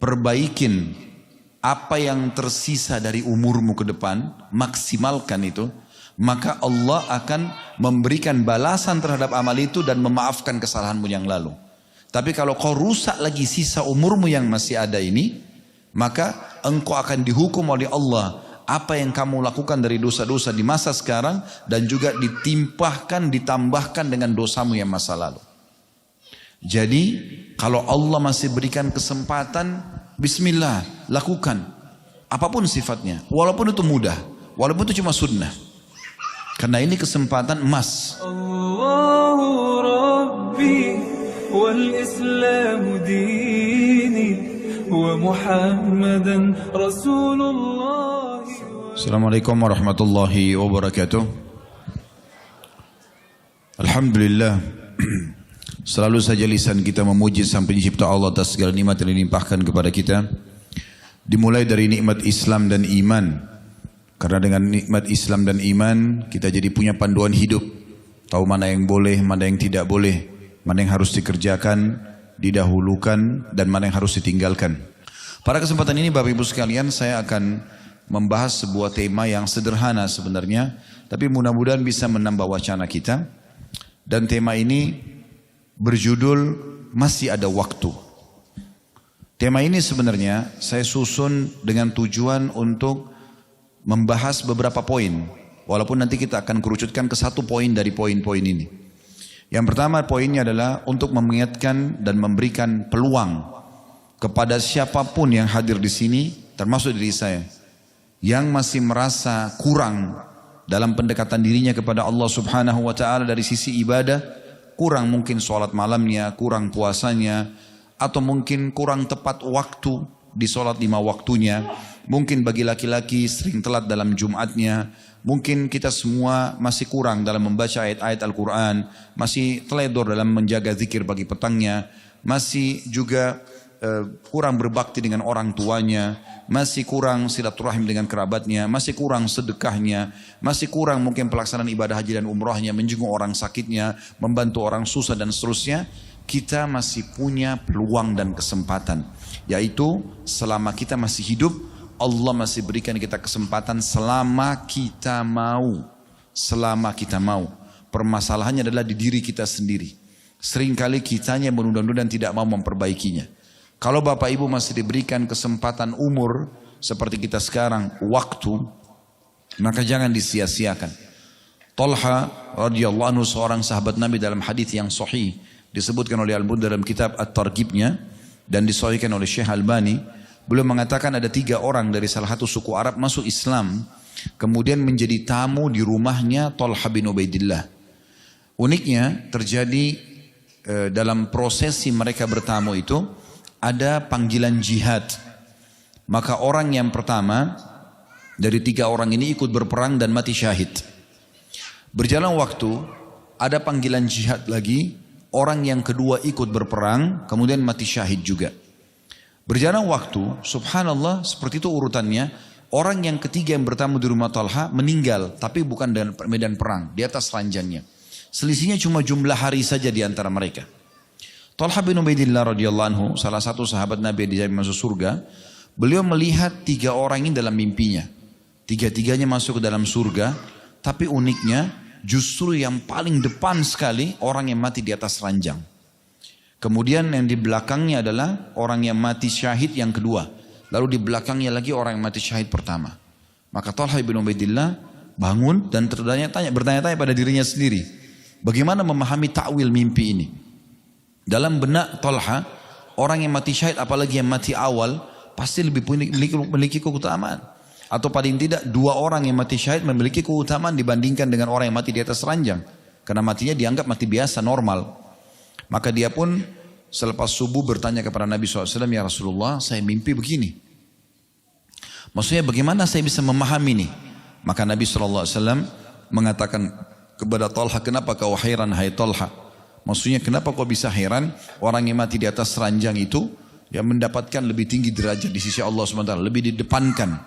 perbaikin apa yang tersisa dari umurmu ke depan, maksimalkan itu, maka Allah akan memberikan balasan terhadap amal itu dan memaafkan kesalahanmu yang lalu. Tapi kalau kau rusak lagi sisa umurmu yang masih ada ini, maka engkau akan dihukum oleh Allah apa yang kamu lakukan dari dosa-dosa di masa sekarang, dan juga ditambahkan dengan dosamu yang masa lalu. Jadi kalau Allah masih berikan kesempatan, bismillah, lakukan apapun sifatnya, walaupun itu mudah, walaupun itu cuma sunnah, karena ini kesempatan emas. Allahu Rabbi wal Islam dini wa Muhammadan Rasulullah. Assalamualaikum warahmatullahi wabarakatuh. Alhamdulillah, selalu saja lisan kita memuji Sang Pencipta Allah atas segala nikmat yang dilimpahkan kepada kita. Dimulai dari nikmat Islam dan iman. Karena dengan nikmat Islam dan iman, kita jadi punya panduan hidup. Tahu mana yang boleh, mana yang tidak boleh, mana yang harus dikerjakan, didahulukan, dan mana yang harus ditinggalkan. Pada kesempatan ini Bapak Ibu sekalian, saya akan membahas sebuah tema yang sederhana sebenarnya, tapi mudah-mudahan bisa menambah wacana kita. Dan tema ini berjudul Masih Ada Waktu. Tema ini sebenarnya saya susun dengan tujuan untuk membahas beberapa poin, walaupun nanti kita akan kerucutkan ke satu poin dari poin-poin ini. Yang pertama poinnya adalah untuk mengingatkan dan memberikan peluang kepada siapapun yang hadir di sini, termasuk diri saya, yang masih merasa kurang dalam pendekatan dirinya kepada Allah Subhanahu wa taala dari sisi ibadah, kurang mungkin sholat malamnya, kurang puasanya, atau mungkin kurang tepat waktu di sholat 5 waktunya. Mungkin bagi laki-laki sering telat dalam Jumatnya. Mungkin kita semua masih kurang dalam membaca ayat-ayat Al-Quran, masih teledor dalam menjaga zikir pagi petangnya, masih juga kurang berbakti dengan orang tuanya, masih kurang silaturahim dengan kerabatnya, masih kurang sedekahnya, masih kurang mungkin pelaksanaan ibadah haji dan umrahnya, menjenguk orang sakitnya, membantu orang susah dan seterusnya. Kita masih punya peluang dan kesempatan, yaitu selama kita masih hidup, Allah masih berikan kita kesempatan selama kita mau. Selama kita mau. Permasalahannya adalah di diri kita sendiri. Seringkali kitanya menunda-nunda dan tidak mau memperbaikinya. Kalau Bapak Ibu masih diberikan kesempatan umur seperti kita sekarang, waktu, maka jangan disia-siakan. Talha radhiyallahu anhu, seorang sahabat Nabi, dalam hadis yang sahih disebutkan oleh Al-Bukhari dalam kitab At-Targhibnya dan disahihkan oleh Syekh Albani. Beliau mengatakan ada 3 orang dari salah satu suku Arab masuk Islam, kemudian menjadi tamu di rumahnya Talha bin Ubaidillah. Uniknya terjadi dalam prosesi mereka bertamu itu ada panggilan jihad. Maka orang yang pertama dari 3 orang ini ikut berperang dan mati syahid. Berjalan waktu, ada panggilan jihad lagi, orang yang kedua ikut berperang kemudian mati syahid juga. Berjalan waktu, subhanallah, seperti itu urutannya. Orang yang ketiga yang bertamu di rumah Talha meninggal, tapi bukan dalam medan perang, di atas ranjangnya. Selisihnya cuma jumlah hari saja di antara mereka. Talha bin Ubaidillah radhiyallahu anhu, salah satu sahabat Nabi yang dijamin masuk surga, beliau melihat 3 orang ini dalam mimpinya. 3-tiganya masuk ke dalam surga, tapi uniknya justru yang paling depan sekali orang yang mati di atas ranjang. Kemudian yang di belakangnya adalah orang yang mati syahid yang kedua. Lalu di belakangnya lagi orang yang mati syahid pertama. Maka Talha bin Ubaidillah bangun dan bertanya-tanya pada dirinya sendiri. Bagaimana memahami ta'wil mimpi ini? Dalam benak Talha, orang yang mati syahid apalagi yang mati awal, pasti lebih memiliki keutamaan. Atau paling tidak 2 orang yang mati syahid memiliki keutamaan dibandingkan dengan orang yang mati di atas ranjang. Karena matinya dianggap mati biasa, normal. Maka dia pun selepas subuh bertanya kepada Nabi SAW, ya Rasulullah, saya mimpi begini. Maksudnya bagaimana saya bisa memahami ini? Maka Nabi SAW mengatakan kepada Talha, kenapa kau heran hai Talha? Maksudnya kenapa kau bisa heran? Orang yang mati di atas ranjang itu yang mendapatkan lebih tinggi derajat di sisi Allah SWT, lebih didepankan.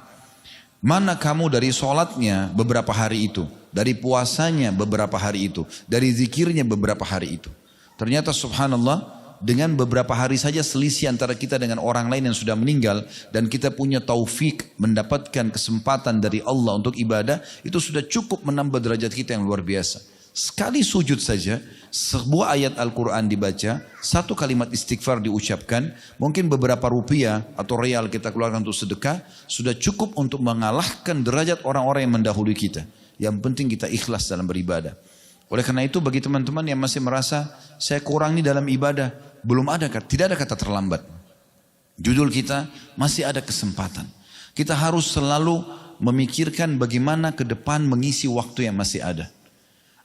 Mana kamu dari sholatnya beberapa hari itu, dari puasanya beberapa hari itu, dari zikirnya beberapa hari itu. Ternyata subhanallah dengan beberapa hari saja selisih antara kita dengan orang lain yang sudah meninggal, dan kita punya taufik mendapatkan kesempatan dari Allah untuk ibadah, itu sudah cukup menambah derajat kita yang luar biasa. Sekali sujud saja, sebuah ayat Al-Quran dibaca, satu kalimat istighfar diucapkan, mungkin beberapa rupiah atau real kita keluarkan untuk sedekah, sudah cukup untuk mengalahkan derajat orang-orang yang mendahului kita. Yang penting kita ikhlas dalam beribadah. Oleh karena itu bagi teman-teman yang masih merasa saya kurang nih dalam ibadah, tidak ada kata terlambat. Judul kita masih ada kesempatan. Kita harus selalu memikirkan bagaimana ke depan mengisi waktu yang masih ada.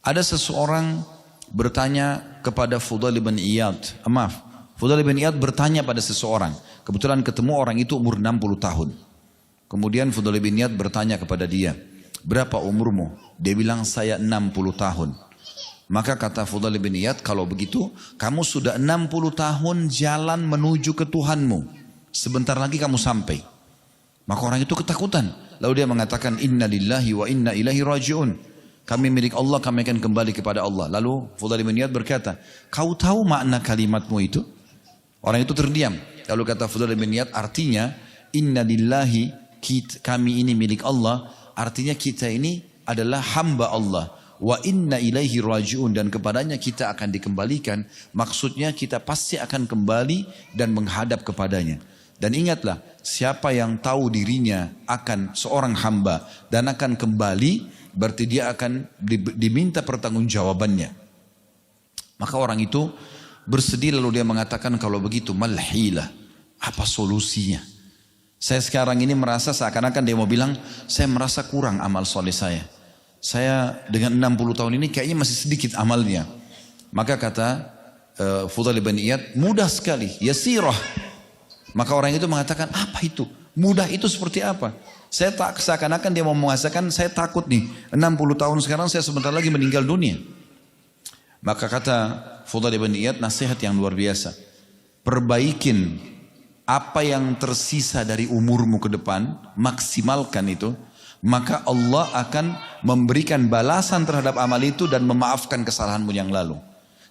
Ada seseorang bertanya kepada Fudail bin Iyad. Fudail bin Iyad bertanya pada seseorang. Kebetulan ketemu orang itu umur 60 tahun. Kemudian Fudail bin Iyad bertanya kepada dia, berapa umurmu? Dia bilang saya 60 tahun. Maka kata Fudail bin Iyad, kalau begitu kamu sudah 60 tahun jalan menuju ke Tuhanmu. Sebentar lagi kamu sampai. Maka orang itu ketakutan. Lalu dia mengatakan, inna lillahi wa inna ilaihi raji'un. Kami milik Allah, kami akan kembali kepada Allah. Lalu Fudail bin Iyad berkata, kau tahu makna kalimatmu itu? Orang itu terdiam. Lalu kata Fudail bin Iyad, artinya inna lillahi, kami ini milik Allah. Artinya kita ini adalah hamba Allah. Wa inna ilaihi raji'un, dan kepadanya kita akan dikembalikan. Maksudnya kita pasti akan kembali dan menghadap kepadanya. Dan ingatlah, siapa yang tahu dirinya akan seorang hamba dan akan kembali, berarti dia akan diminta pertanggungjawabannya. Maka orang itu bersedih, lalu dia mengatakan, kalau begitu malhilah, apa solusinya? Saya sekarang ini merasa seakan-akan dia mau bilang, saya merasa kurang amal soleh saya. Saya dengan 60 tahun ini kayaknya masih sedikit amalnya. Maka kata Fudail bin Iyad, mudah sekali, yasirah. Maka orang itu mengatakan, apa itu? Mudah itu seperti apa? Saya tak seakan-akan dia mau mengatakan, saya takut nih, 60 tahun sekarang saya sebentar lagi meninggal dunia. Maka kata Fudail bin Iyad nasihat yang luar biasa. Perbaikin apa yang tersisa dari umurmu ke depan, maksimalkan itu, maka Allah akan memberikan balasan terhadap amal itu dan memaafkan kesalahanmu yang lalu.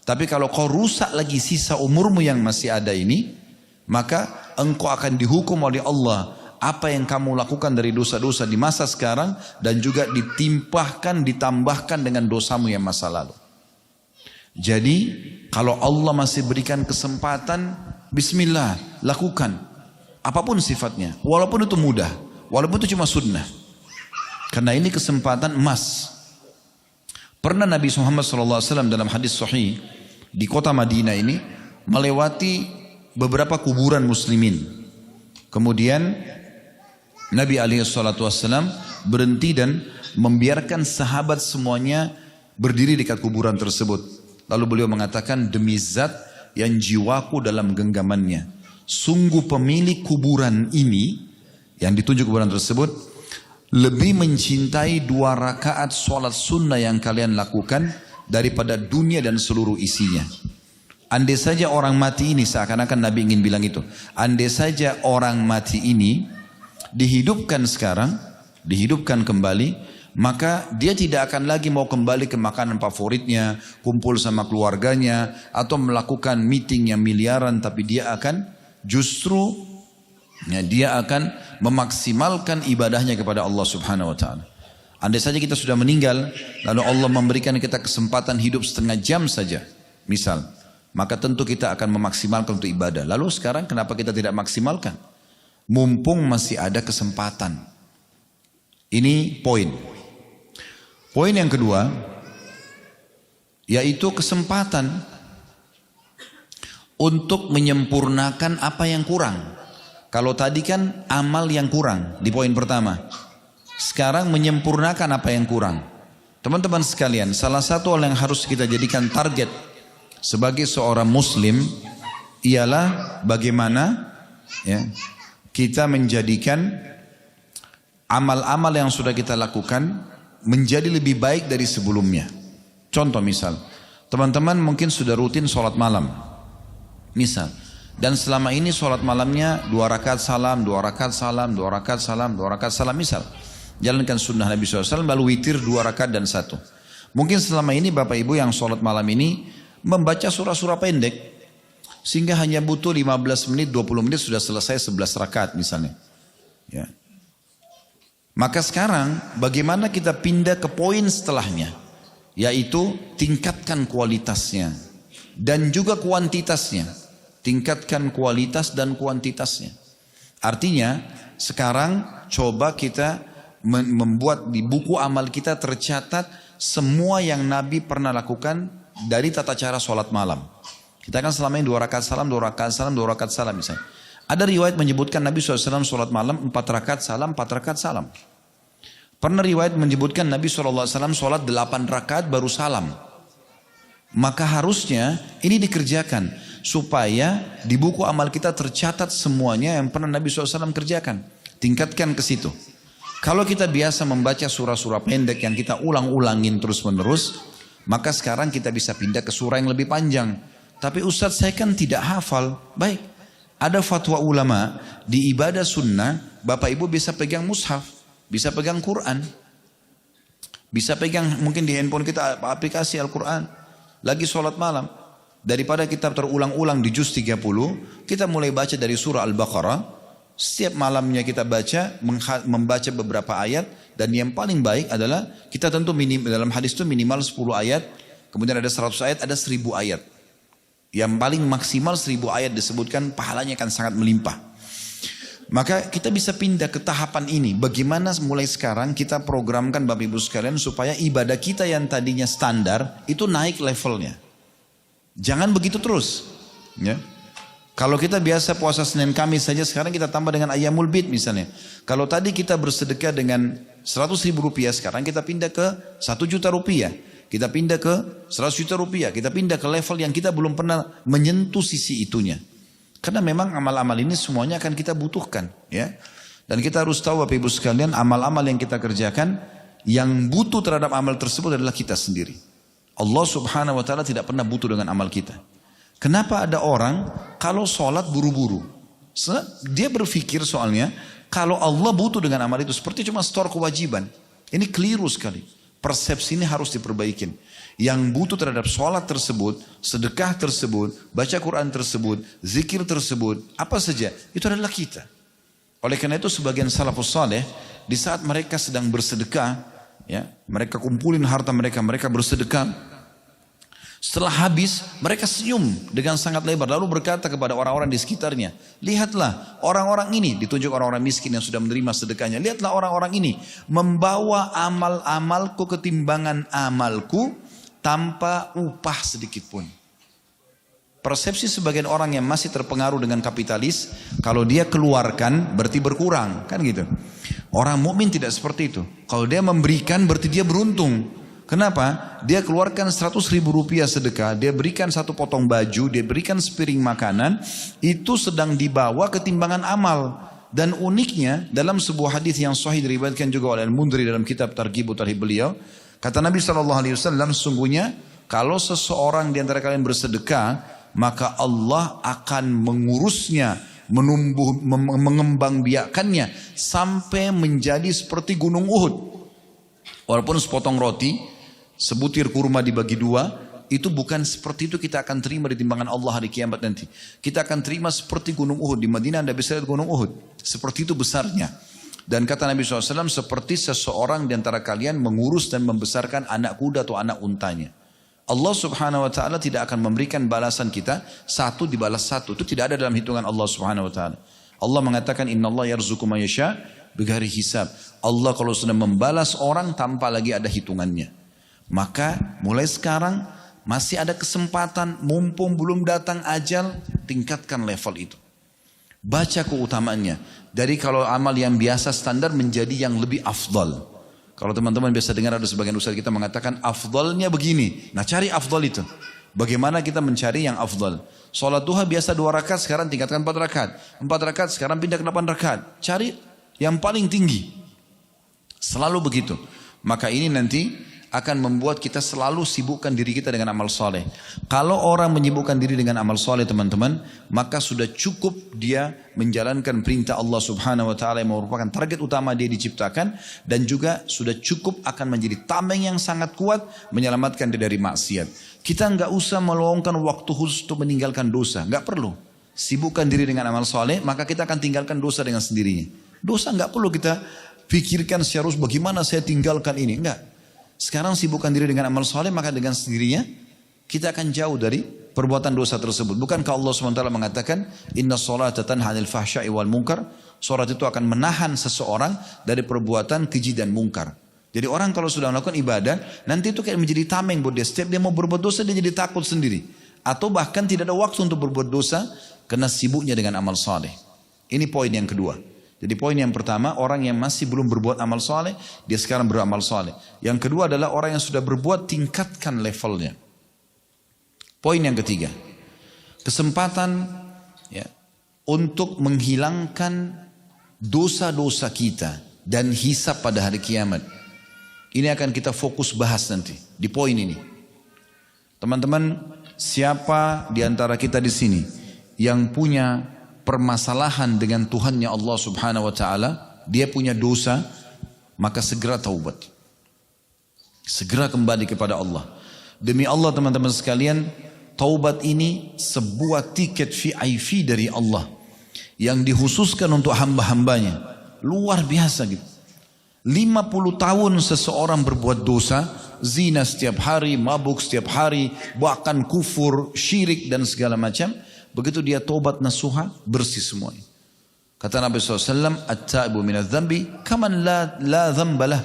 Tapi kalau kau rusak lagi sisa umurmu yang masih ada ini, maka engkau akan dihukum oleh Allah apa yang kamu lakukan dari dosa-dosa di masa sekarang, dan juga ditambahkan dengan dosamu yang masa lalu. Jadi kalau Allah masih berikan kesempatan, bismillah, lakukan apapun sifatnya, walaupun itu mudah, walaupun itu cuma sunnah, karena ini kesempatan emas. Pernah Nabi Muhammad SAW dalam hadis sahih di kota Madinah ini melewati beberapa kuburan muslimin. Kemudian Nabi SAW berhenti dan membiarkan sahabat semuanya berdiri dekat kuburan tersebut. Lalu beliau mengatakan, demi zat yang jiwaku dalam genggamannya, sungguh pemilik kuburan ini, yang ditunjuk kuburan tersebut, lebih mencintai 2 rakaat sholat sunnah yang kalian lakukan daripada dunia dan seluruh isinya. Andai saja orang mati ini, seakan-akan Nabi ingin bilang itu, andai saja orang mati ini dihidupkan sekarang, dihidupkan kembali, maka dia tidak akan lagi mau kembali ke makanan favoritnya, kumpul sama keluarganya, atau melakukan meeting yang miliaran, tapi dia akan justru dia akan memaksimalkan ibadahnya kepada Allah Subhanahu wa ta'ala. Andai saja kita sudah meninggal, lalu Allah memberikan kita kesempatan hidup setengah jam saja, misal, maka tentu kita akan memaksimalkan untuk ibadah. Lalu sekarang kenapa kita tidak maksimalkan? Mumpung masih ada kesempatan. Ini poin. Poin yang kedua, yaitu kesempatan untuk menyempurnakan apa yang kurang. Kalau tadi kan amal yang kurang di poin pertama. Sekarang menyempurnakan apa yang kurang. Teman-teman sekalian, salah satu hal yang harus kita jadikan target sebagai seorang muslim ialah bagaimana kita menjadikan amal-amal yang sudah kita lakukan menjadi lebih baik dari sebelumnya. Contoh misal, teman-teman mungkin sudah rutin sholat malam, misal, dan selama ini sholat malamnya 2 rakaat salam, 2 rakaat salam, 2 rakaat salam, 2 rakaat salam, misal, jalankan sunnah Nabi SAW, lalu witir 2 rakaat dan 1. Mungkin selama ini Bapak Ibu yang sholat malam ini membaca surah-surah pendek, Sehingga hanya butuh 15 menit, 20 menit sudah selesai 11 rakaat misalnya. Ya. Maka sekarang bagaimana kita pindah ke poin setelahnya, yaitu tingkatkan kualitasnya dan juga kuantitasnya. Tingkatkan kualitas dan kuantitasnya. Artinya sekarang coba kita membuat di buku amal kita tercatat semua yang Nabi pernah lakukan dari tata cara sholat malam. Kita kan selama ini 2 rakaat salam, 2 rakaat salam, 2 rakaat salam misalnya. Ada riwayat menyebutkan Nabi SAW sholat malam 4 rakaat salam, 4 rakaat salam. Pernah riwayat menyebutkan Nabi SAW sholat 8 rakaat baru salam. Maka harusnya ini dikerjakan supaya di buku amal kita tercatat semuanya yang pernah Nabi SAW kerjakan. Tingkatkan ke situ. Kalau kita biasa membaca surah-surah pendek yang kita ulang-ulangin terus-menerus, maka sekarang kita bisa pindah ke surah yang lebih panjang. Tapi Ustadz saya kan tidak hafal. Baik, ada fatwa ulama di ibadah sunnah, Bapak Ibu bisa pegang mushaf, bisa pegang Quran, bisa pegang mungkin di handphone kita aplikasi Al-Quran, lagi sholat malam. Daripada kita terulang-ulang di juz 30, kita mulai baca dari surah Al-Baqarah. Setiap malamnya kita baca, membaca beberapa ayat. Dan yang paling baik adalah kita tentu dalam hadis itu minimal 10 ayat. Kemudian ada 100 ayat, ada 1000 ayat. Yang paling maksimal 1000 ayat disebutkan pahalanya akan sangat melimpah. Maka kita bisa pindah ke tahapan ini. Bagaimana mulai sekarang kita programkan Bapak Ibu sekalian supaya ibadah kita yang tadinya standar itu naik levelnya. Jangan begitu terus. Ya. Kalau kita biasa puasa Senin Kamis saja, sekarang kita tambah dengan Ayyamul Bid misalnya. Kalau tadi kita bersedekah dengan 100.000 rupiah, sekarang kita pindah ke 1 juta rupiah. Kita pindah ke 100 juta rupiah. Kita pindah ke level yang kita belum pernah menyentuh sisi itunya. Karena memang amal-amal ini semuanya akan kita butuhkan. Ya. Dan kita harus tahu Bapak Ibu sekalian, amal-amal yang kita kerjakan, yang butuh terhadap amal tersebut adalah kita sendiri. Allah Subhanahu wa ta'ala tidak pernah butuh dengan amal kita. Kenapa ada orang kalau sholat buru-buru? Dia berpikir soalnya kalau Allah butuh dengan amal itu seperti cuma store kewajiban. Ini keliru sekali. Persepsi ini harus diperbaikin. Yang butuh terhadap sholat tersebut, sedekah tersebut, baca Quran tersebut, zikir tersebut, apa saja, itu adalah kita. Oleh karena itu sebagian salafus saleh di saat mereka sedang bersedekah, ya, mereka kumpulin harta mereka, mereka bersedekah. Setelah habis, mereka senyum dengan sangat lebar. Lalu berkata kepada orang-orang di sekitarnya, lihatlah orang-orang ini, ditunjuk orang-orang miskin yang sudah menerima sedekahnya. Lihatlah orang-orang ini membawa amal-amalku ke timbangan amalku tanpa upah sedikit pun. Persepsi sebagian orang yang masih terpengaruh dengan kapitalis, kalau dia keluarkan berarti berkurang, kan gitu. Orang mukmin tidak seperti itu. Kalau dia memberikan berarti dia beruntung. Kenapa? Dia keluarkan 100.000 rupiah sedekah, dia berikan 1 potong baju, dia berikan sepiring makanan, itu sedang dibawa ke timbangan amal. Dan uniknya dalam sebuah hadis yang sahih diriwayatkan juga oleh Al-Mundhiri dalam kitab Targhib Tarhib beliau, kata Nabi SAW, sesungguhnya kalau seseorang di antara kalian bersedekah, maka Allah akan mengurusnya, mengembangbiakannya sampai menjadi seperti gunung Uhud. Walaupun sepotong roti, sebutir kurma dibagi 2, itu bukan seperti itu kita akan terima di timbangan Allah hari kiamat nanti. Kita akan terima seperti gunung Uhud. Di Madinah Anda bisa lihat gunung Uhud. Seperti itu besarnya. Dan kata Nabi SAW, seperti seseorang di antara kalian mengurus dan membesarkan anak kuda atau anak untanya. Allah Subhanahu wa ta'ala tidak akan memberikan balasan kita 1 dibalas 1. Itu tidak ada dalam hitungan Allah Subhanahu wa ta'ala. Allah mengatakan, innallaha yarzuqu man yasha bighairi hisab. Allah kalau sudah membalas orang tanpa lagi ada hitungannya. Maka mulai sekarang masih ada kesempatan, mumpung belum datang ajal, tingkatkan level itu. Baca keutamaannya. Dari kalau amal yang biasa standar menjadi yang lebih afdal. Kalau teman-teman biasa dengar ada sebagian ustaz kita mengatakan afdalnya begini. Nah cari afdal itu. Bagaimana kita mencari yang afdal? Sholat duha biasa 2 rakaat, sekarang tingkatkan 4 rakaat. 4 rakaat, sekarang pindah ke 8 rakaat. Cari yang paling tinggi. Selalu begitu. Maka ini nanti akan membuat kita selalu sibukkan diri kita dengan amal soleh. Kalau orang menyibukkan diri dengan amal soleh teman-teman, maka sudah cukup dia menjalankan perintah Allah subhanahu wa ta'ala yang merupakan target utama dia diciptakan. Dan juga sudah cukup akan menjadi tameng yang sangat kuat menyelamatkan dia dari maksiat. Kita nggak usah meluangkan waktu khusus untuk meninggalkan dosa, nggak perlu. Sibukkan diri dengan amal soleh, maka kita akan tinggalkan dosa dengan sendirinya. Dosa nggak perlu kita pikirkan secara khusus bagaimana saya tinggalkan ini, enggak. Sekarang sibukkan diri dengan amal soleh, maka dengan sendirinya kita akan jauh dari perbuatan dosa tersebut. Bukankah Allah SWT mengatakan, Inna sholata tanha 'anil fahsya'i wal munkar. Sholat itu akan menahan seseorang dari perbuatan keji dan mungkar. Jadi orang kalau sudah melakukan ibadah, nanti itu kayak menjadi tameng buat dia. Setiap dia mau berbuat dosa, dia jadi takut sendiri. Atau bahkan tidak ada waktu untuk berbuat dosa, karena sibuknya dengan amal soleh. Ini poin yang kedua. Jadi poin yang pertama, orang yang masih belum berbuat amal soleh, dia sekarang beramal soleh. Yang kedua adalah orang yang sudah berbuat, tingkatkan levelnya. Poin yang ketiga, kesempatan ya, untuk menghilangkan dosa-dosa kita dan hisab pada hari kiamat. Ini akan kita fokus bahas nanti di poin ini. Teman-teman, siapa di antara kita di sini yang punya permasalahan dengan Tuhannya Allah subhanahu wa ta'ala, dia punya dosa, maka segera taubat. Segera kembali kepada Allah. Demi Allah teman-teman sekalian, taubat ini sebuah tiket VIP dari Allah yang dikhususkan untuk hamba-hambanya. Luar biasa gitu. 50 tahun seseorang berbuat dosa, zina setiap hari, mabuk setiap hari, bahkan kufur, syirik dan segala macam. Begitu dia taubat nasuha, bersih semuanya. Kata Nabi SAW, At-ta'ibu minadz-dzambi kaman la dzambalah.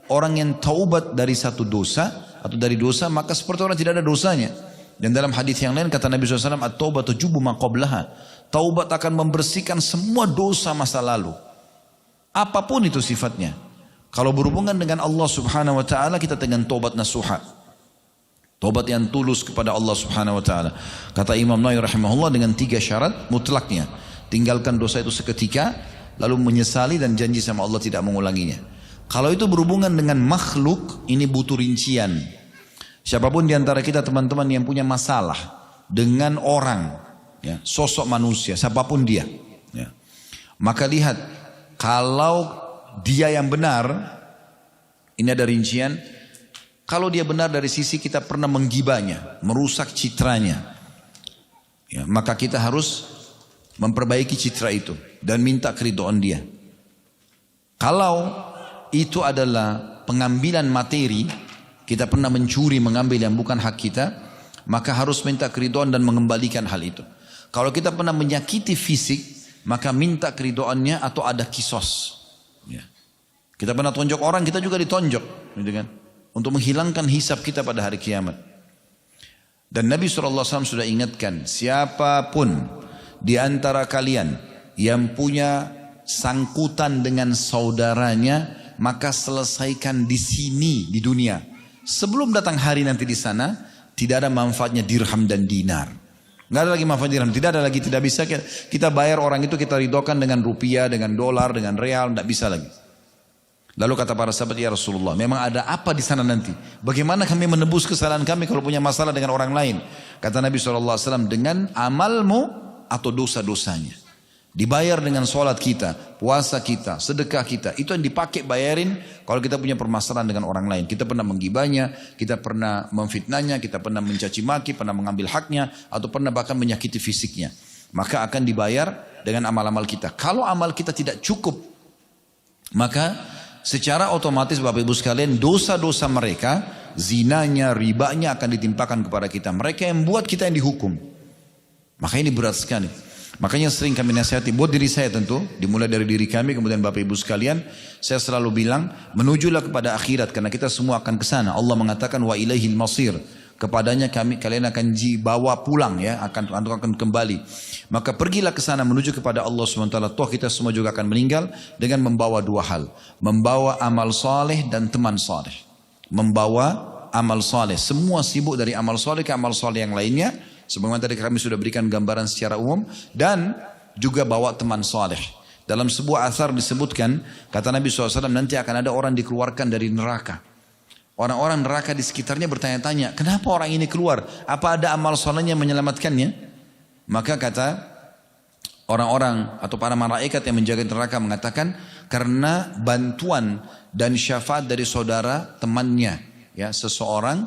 Orang yang taubat dari satu dosa atau dari dosa, maka seperti orang tidak ada dosanya. Dan dalam hadis yang lain kata Nabi SAW, At-taubatu tujubu ma qablaha. Taubat akan membersihkan semua dosa masa lalu. Apapun itu sifatnya. Kalau berhubungan dengan Allah subhanahu wa ta'ala, kita dengan taubat nasuha. Taubat yang tulus kepada Allah subhanahu wa ta'ala. Kata Imam Nawawi rahimahullah, dengan 3 syarat mutlaknya. Tinggalkan dosa itu seketika, lalu menyesali dan janji sama Allah tidak mengulanginya. Kalau itu berhubungan dengan makhluk, ini butuh rincian. Siapapun di antara kita teman-teman yang punya masalah dengan orang, ya, sosok manusia, siapapun dia, ya, maka lihat, kalau dia yang benar, ini ada rincian. Kalau dia benar dari sisi kita pernah menggibahnya, merusak citranya, ya, maka kita harus memperbaiki citra itu dan minta keridhaan dia. Kalau itu adalah pengambilan materi, kita pernah mencuri, mengambil yang bukan hak kita, maka harus minta keridhaan dan mengembalikan hal itu. Kalau kita pernah menyakiti fisik, maka minta keridhaannya atau ada kisos. Ya. Kita pernah tonjok orang, kita juga ditonjok, gitu kan? Untuk menghilangkan hisab kita pada hari kiamat. Dan Nabi SAW sudah ingatkan, siapapun di antara kalian yang punya sangkutan dengan saudaranya, maka selesaikan di sini, di dunia. Sebelum datang hari nanti di sana, tidak ada manfaatnya dirham dan dinar. Nggak ada lagi manfaat dirham, tidak ada lagi, tidak bisa kita bayar orang itu, kita ridhokan dengan rupiah, dengan dolar, dengan real, tidak bisa lagi. Lalu kata para sahabat, ya Rasulullah, memang ada apa di sana nanti? Bagaimana kami menebus kesalahan kami kalau punya masalah dengan orang lain? Kata Nabi SAW, dengan amalmu atau dosa-dosanya. Dibayar dengan sholat kita, puasa kita, sedekah kita. Itu yang dipakai bayarin kalau kita punya permasalahan dengan orang lain. Kita pernah menggibahnya, kita pernah memfitnahnya, kita pernah mencaci maki, pernah mengambil haknya, atau pernah bahkan menyakiti fisiknya. Maka akan dibayar dengan amal-amal kita. Kalau amal kita tidak cukup, maka secara otomatis Bapak Ibu sekalian, dosa-dosa mereka, zinanya, ribanya akan ditimpakan kepada kita. Mereka yang buat, kita yang dihukum. Maka ini berat sekali. Makanya sering kami nasihati, buat diri saya tentu, dimulai dari diri kami, kemudian Bapak Ibu sekalian, saya selalu bilang, menujulah kepada akhirat, karena kita semua akan ke sana. Allah mengatakan, wa ilaihil masir. Kepadanya kalian akan dibawa pulang, ya, akan kembali. Maka pergilah ke sana menuju kepada Allah SWT. Toh kita semua juga akan meninggal dengan membawa 2 hal. Membawa amal saleh dan teman saleh. Membawa amal saleh. Semua sibuk dari amal saleh ke amal saleh yang lainnya. Sebagaimana tadi kami sudah berikan gambaran secara umum. Dan juga bawa teman saleh. Dalam sebuah athar disebutkan, kata Nabi SAW, nanti akan ada orang dikeluarkan dari neraka. Orang-orang neraka di sekitarnya bertanya-tanya, kenapa orang ini keluar? Apa ada amal solehnya yang menyelamatkannya? Maka kata orang-orang atau para malaikat yang menjaga neraka mengatakan, karena bantuan dan syafaat dari saudara temannya, ya, seseorang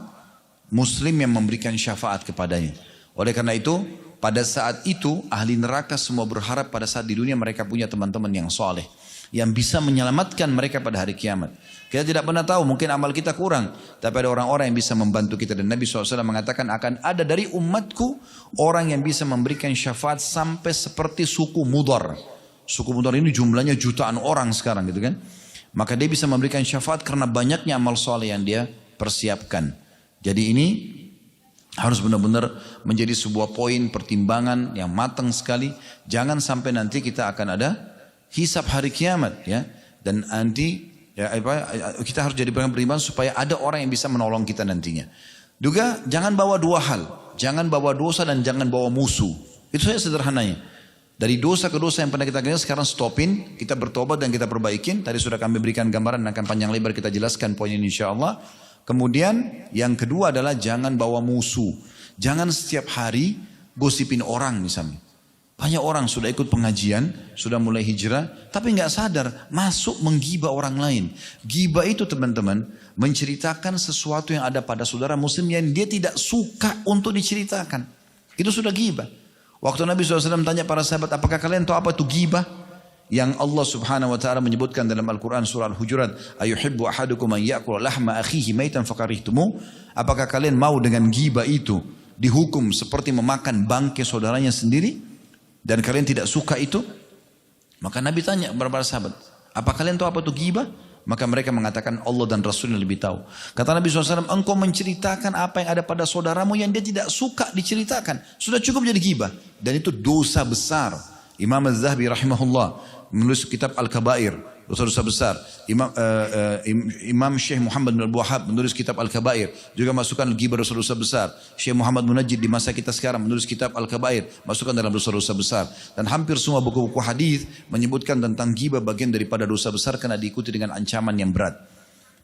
muslim yang memberikan syafaat kepadanya. Oleh karena itu, pada saat itu ahli neraka semua berharap pada saat di dunia mereka punya teman-teman yang soleh, yang bisa menyelamatkan mereka pada hari kiamat. Kita tidak pernah tahu, mungkin amal kita kurang, tapi ada orang-orang yang bisa membantu kita. Dan Nabi SAW mengatakan akan ada dari umatku orang yang bisa memberikan syafaat sampai seperti suku Mudar. Suku Mudar ini jumlahnya jutaan orang sekarang gitu kan. Maka dia bisa memberikan syafaat karena banyaknya amal soleh yang dia persiapkan. Jadi ini harus benar-benar menjadi sebuah poin pertimbangan yang matang sekali. Jangan sampai nanti kita akan ada hisab hari kiamat, ya. Dan nanti ya, kita harus jadi beriman supaya ada orang yang bisa menolong kita nantinya. Juga jangan bawa dua hal. Jangan bawa dosa dan jangan bawa musuh. Itu saja sederhananya. Dari dosa ke dosa yang pernah kita kerjakan sekarang stopin. Kita bertobat dan kita perbaikin. Tadi sudah kami berikan gambaran dan akan panjang lebar kita jelaskan poin ini insyaAllah. Kemudian yang kedua adalah jangan bawa musuh. Jangan setiap hari gosipin orang misalnya. Banyak orang sudah ikut pengajian, sudah mulai hijrah, tapi nggak sadar masuk menggibah orang lain. Gibah itu teman-teman menceritakan sesuatu yang ada pada saudara muslim yang dia tidak suka untuk diceritakan. Itu sudah gibah. Waktu Nabi SAW tanya para sahabat, apakah kalian tahu apa itu gibah? Yang Allah Subhanahu Wa Taala menyebutkan dalam Al-Quran surah Al-Hujurat, ayuhibbu ahadukum an ya'kula lahma akhihi maitan fakarihtumu. Apakah kalian mau dengan gibah itu dihukum seperti memakan bangkai saudaranya sendiri? Dan kalian tidak suka itu? Maka Nabi tanya kepada para sahabat, apa kalian tahu apa itu ghibah? Maka mereka mengatakan Allah dan Rasulnya lebih tahu. Kata Nabi SAW, engkau menceritakan apa yang ada pada saudaramu yang dia tidak suka diceritakan. Sudah cukup jadi ghibah. Dan itu dosa besar. Imam Az-Zahabi rahimahullah menulis kitab Al-Kabair, dosa-dosa besar. Imam Syekh Muhammad bin Abdul Wahhab menulis kitab Al-Kabair, juga masukkan ghibah dosa-dosa besar. Syekh Muhammad Munajjid di masa kita sekarang menulis kitab Al-Kabair, masukkan dalam dosa-dosa besar. Dan hampir semua buku-buku hadis menyebutkan tentang ghibah bagian daripada dosa besar karena diikuti dengan ancaman yang berat.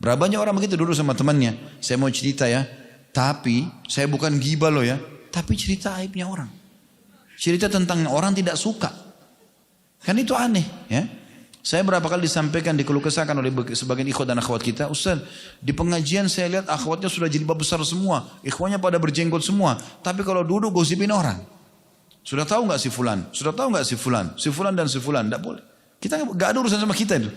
Berapa banyak orang begitu dulu sama temannya, saya mau cerita ya, tapi saya bukan ghibah loh ya, tapi cerita aibnya orang. Cerita tentang orang tidak suka. Kan itu aneh ya. Saya berapa kali disampaikan, dikeluh kesahkan oleh sebagian ikhwat dan akhwat kita, Ustaz, di pengajian saya lihat akhwatnya sudah jilbab besar semua, ikhwatnya pada berjenggot semua, tapi kalau duduk gosipin orang. Sudah tahu nggak si fulan? Sudah tahu nggak si fulan? Si fulan dan si fulan, tidak boleh. Kita nggak ada urusan sama kita itu.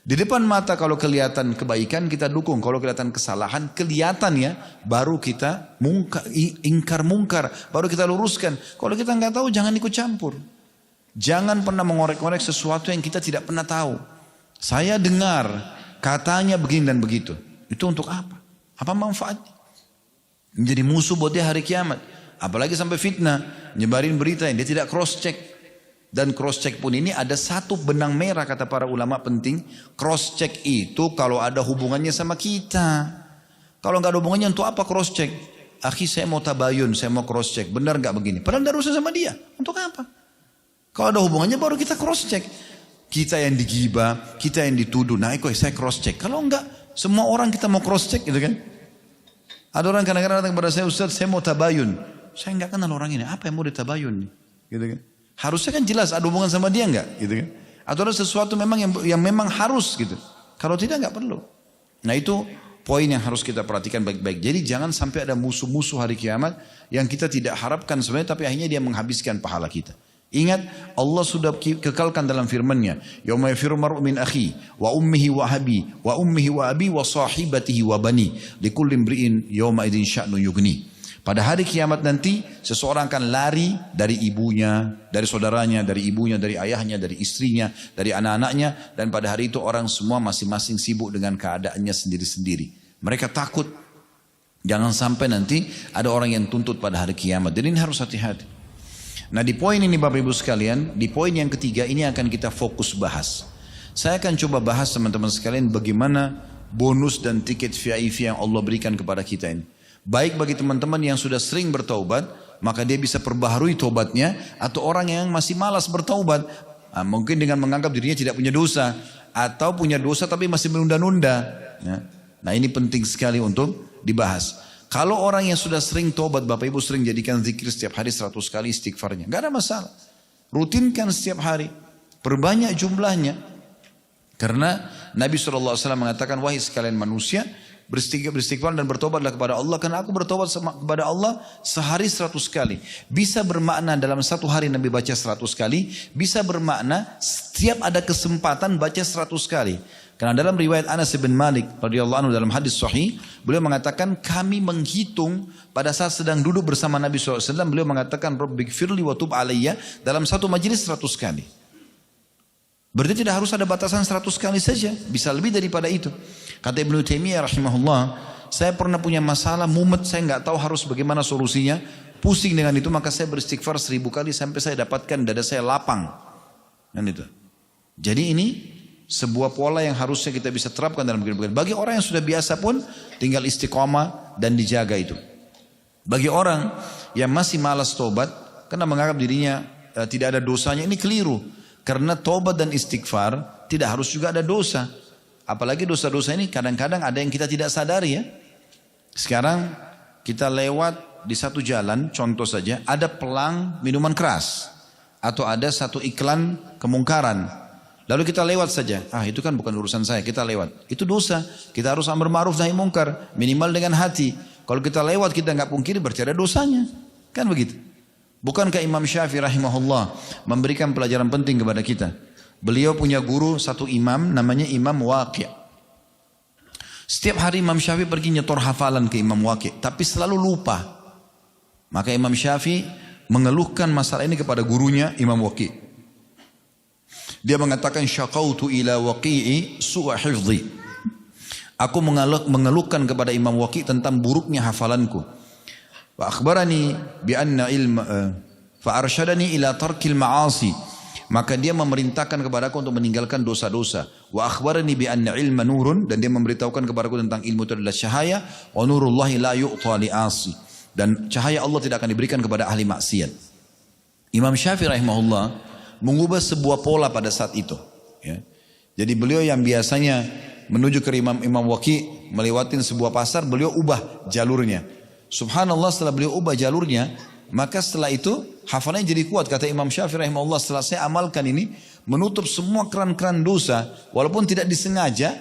Di depan mata kalau kelihatan kebaikan kita dukung, kalau kelihatan kesalahan kelihatan ya, baru kita ingkar mungkar, baru kita luruskan. Kalau kita nggak tahu jangan ikut campur. Jangan pernah mengorek-ngorek sesuatu yang kita tidak pernah tahu. Saya dengar katanya begini dan begitu. Itu untuk apa? Apa manfaatnya? Menjadi musuh buat dia hari kiamat. Apalagi sampai fitnah, nyebarin berita yang dia tidak cross check. Dan cross check pun ini ada satu benang merah kata para ulama penting. Cross check itu kalau ada hubungannya sama kita. Kalau nggak ada hubungannya untuk apa cross check? Akhi saya mau tabayun, saya mau cross check. Benar nggak begini? Padahal nggak urusan sama dia. Untuk apa? Kalau ada hubungannya baru kita cross check. Kita yang digibah, kita yang dituduh. Nah kok saya cross check. Kalau enggak, semua orang kita mau cross check gitu kan. Ada orang kadang-kadang datang kepada saya, Ustaz saya mau tabayun. Saya enggak kenal orang ini. Apa yang mau ditabayun? Gitu kan. Harusnya kan jelas ada hubungan sama dia enggak? Gitu kan. Atau ada sesuatu memang yang memang harus gitu. Kalau tidak enggak perlu. Nah itu poin yang harus kita perhatikan baik-baik. Jadi jangan sampai ada musuh-musuh hari kiamat yang kita tidak harapkan sebenarnya, tapi akhirnya dia menghabiskan pahala kita. Ingat Allah sudah kekalkan dalam firman-Nya, yauma yafirru mar'u min akhi wa ummihi wa abi wa ummihi wa abi wa sahibatihi wa bani likulli imri'in yauma idzin sya'nu yughni. Pada hari kiamat nanti seseorang akan lari dari ibunya, dari saudaranya, dari ibunya, dari ayahnya, dari istrinya, dari anak-anaknya, dan pada hari itu orang semua masing-masing sibuk dengan keadaannya sendiri-sendiri. Mereka takut jangan sampai nanti ada orang yang tuntut pada hari kiamat. Jadi ini harus hati-hati. Nah di poin ini Bapak Ibu sekalian, di poin yang ketiga ini akan kita fokus bahas. Saya akan coba bahas teman-teman sekalian bagaimana bonus dan tiket VIP yang Allah berikan kepada kita ini. Baik bagi teman-teman yang sudah sering bertaubat, maka dia bisa perbaharui taubatnya. Atau orang yang masih malas bertaubat, mungkin dengan menganggap dirinya tidak punya dosa. Atau punya dosa tapi masih menunda-nunda. Nah ini penting sekali untuk dibahas. Kalau orang yang sudah sering tobat, Bapak Ibu sering jadikan zikir setiap hari 100 kali istighfarnya. Gak ada masalah. Rutinkan setiap hari. Perbanyak jumlahnya. Karena Nabi SAW mengatakan, wahai sekalian manusia, beristighfar dan bertobatlah kepada Allah. Karena aku bertobat kepada Allah sehari 100 kali. Bisa bermakna dalam satu hari Nabi baca 100 kali. Bisa bermakna setiap ada kesempatan baca 100 kali. Karena dalam riwayat Anas bin Malik radhiyallahu anhu dalam hadis sahih, beliau mengatakan kami menghitung pada saat sedang duduk bersama Nabi SAW, beliau mengatakan Rabbighfirli wa tub alayya dalam satu majelis 100 kali. Berarti tidak harus ada batasan 100 kali saja, bisa lebih daripada itu. Kata Ibnu Taimiyah rahimahullah, saya pernah punya masalah mumet, saya nggak tahu harus bagaimana solusinya, pusing dengan itu, maka saya beristighfar 1000 kali sampai saya dapatkan dada saya lapang. Dan itu. Jadi ini sebuah pola yang harusnya kita bisa terapkan dalam kehidupan. Bagi orang yang sudah biasa pun tinggal istiqomah dan dijaga itu. Bagi orang yang masih malas tobat karena menganggap dirinya tidak ada dosanya, ini keliru. Karena tobat dan istighfar tidak harus juga ada dosa. Apalagi dosa-dosa ini kadang-kadang ada yang kita tidak sadari ya. Sekarang kita lewat di satu jalan, contoh saja, ada pelang minuman keras. Atau ada satu iklan kemungkaran. Lalu kita lewat saja. Itu kan bukan urusan saya, kita lewat. Itu dosa. Kita harus amar ma'ruf nahi mungkar. Minimal dengan hati. Kalau kita lewat kita nggak pungkiri berarti ada dosanya. Kan begitu. Bukankah Imam Syafi'i rahimahullah memberikan pelajaran penting kepada kita. Beliau punya guru satu imam namanya Imam Waqi'. Setiap hari Imam Syafi'i pergi nyetor hafalan ke Imam Waqi'. Tapi selalu lupa. Maka Imam Syafi'i mengeluhkan masalah ini kepada gurunya Imam Waqi'. Dia mengatakan syaqautu ila Waqi'i su'a hifdhi. Aku mengeluhkan kepada Imam Waqi' tentang buruknya hafalanku. Wa akhbarani bi anna ilma fa arsyadani ila tarkil ma'asi. Maka dia memerintahkan kepadaku untuk meninggalkan dosa-dosa. Wa akhbarani bi anna ilma nurun, dan dia memberitahukan kepadaku tentang ilmu itu adalah cahaya. Wa nurullahi la yu'ta li'asi. Dan cahaya Allah tidak akan diberikan kepada ahli maksiat. Imam Syafi'i rahimahullah mengubah sebuah pola pada saat itu. Ya. Jadi beliau yang biasanya menuju ke Imam Waqi' melewatin sebuah pasar, beliau ubah jalurnya. Subhanallah, setelah beliau ubah jalurnya, maka setelah itu hafalannya jadi kuat. Kata Imam Syafi'i rahimahullah, setelah saya amalkan ini, menutup semua keran-keran dosa, walaupun tidak disengaja,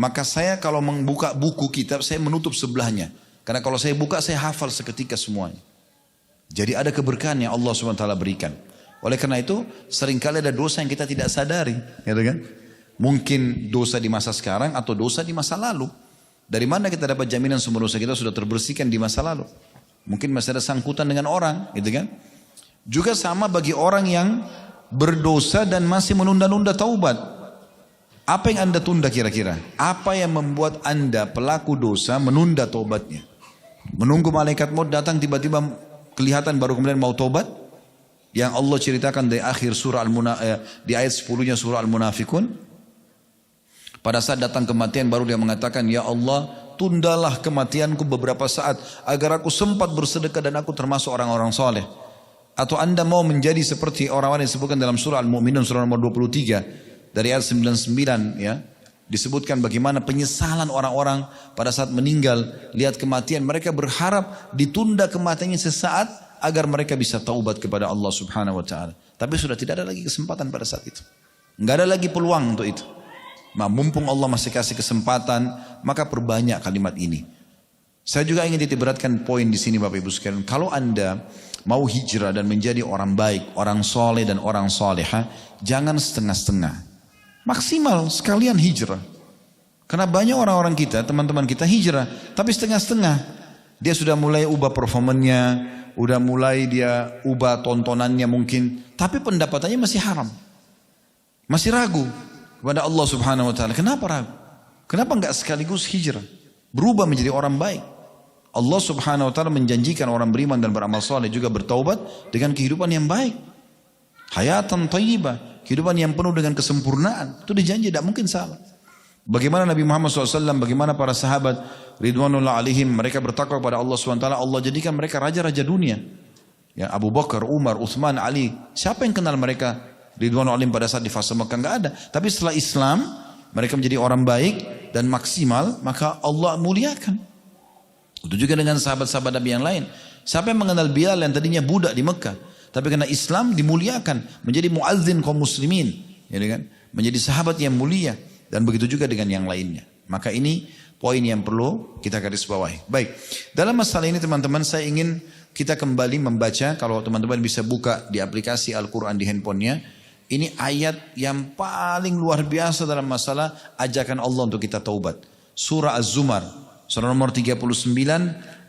maka saya kalau membuka buku kitab, saya menutup sebelahnya. Karena kalau saya buka, saya hafal seketika semuanya. Jadi ada keberkahan yang Allah SWT berikan. Oleh karena itu seringkali ada dosa yang kita tidak sadari, gitu kan? Mungkin dosa di masa sekarang atau dosa di masa lalu. Dari mana kita dapat jaminan semua dosa kita sudah terbersihkan di masa lalu? Mungkin masih ada sangkutan dengan orang, gitu kan? Juga sama bagi orang yang berdosa dan masih menunda-nunda taubat. Apa yang Anda tunda kira-kira? Apa yang membuat Anda pelaku dosa menunda taubatnya? Menunggu malaikat maut datang tiba-tiba kelihatan baru kemudian mau taubat? Yang Allah ceritakan di akhir surah di ayat 10-nya surah Al-Munafikun. Pada saat datang kematian baru dia mengatakan, ya Allah, tundalah kematianku beberapa saat agar aku sempat bersedekah dan aku termasuk orang-orang soleh. Atau Anda mau menjadi seperti orang-orang yang disebutkan dalam surah Al-Mu'minun surah nomor 23 dari ayat 99 ya. Disebutkan bagaimana penyesalan orang-orang pada saat meninggal, lihat kematian, mereka berharap ditunda kematiannya sesaat agar mereka bisa taubat kepada Allah Subhanahu wa taala. Tapi sudah tidak ada lagi kesempatan pada saat itu. Enggak ada lagi peluang untuk itu. Mumpung Allah masih kasih kesempatan, maka perbanyak kalimat ini. Saya juga ingin titikberatkan poin di sini Bapak Ibu sekalian. Kalau Anda mau hijrah dan menjadi orang baik, orang soleh dan orang soleha, jangan setengah-setengah. Maksimal sekalian hijrah. Karena banyak orang-orang kita, teman-teman kita hijrah, tapi setengah-setengah. Dia sudah mulai ubah performanya, udah mulai dia ubah tontonannya mungkin, tapi pendapatannya masih haram. Masih ragu kepada Allah Subhanahu wa taala. Kenapa ragu? Kenapa enggak sekaligus hijrah? Berubah menjadi orang baik. Allah Subhanahu wa taala menjanjikan orang beriman dan beramal saleh juga bertaubat dengan kehidupan yang baik. Hayatan thayyibah, kehidupan yang penuh dengan kesempurnaan. Itu dijanji, tidak mungkin salah. Bagaimana Nabi Muhammad SAW, bagaimana para sahabat ridwanullah alaihim, mereka bertakwa kepada Allah SWT, Allah jadikan mereka raja-raja dunia. Ya, Abu Bakar, Umar, Uthman, Ali. Siapa yang kenal mereka ridwanullah alaihim pada saat di fase Mekah? Enggak ada. Tapi setelah Islam, mereka menjadi orang baik, dan maksimal, maka Allah muliakan. Itu juga dengan sahabat-sahabat Nabi yang lain. Siapa yang mengenal Bilal yang tadinya budak di Mekah, tapi karena Islam dimuliakan menjadi muazzin kaum muslimin, ya kan? Menjadi sahabat yang mulia, dan begitu juga dengan yang lainnya. Maka ini poin yang perlu kita garis bawahi. Baik, dalam masalah ini teman-teman saya ingin kita kembali membaca, kalau teman-teman bisa buka di aplikasi Al-Quran di handphonenya. Ini ayat yang paling luar biasa dalam masalah ajakan Allah untuk kita taubat. Surah Az-Zumar, surah nomor 39,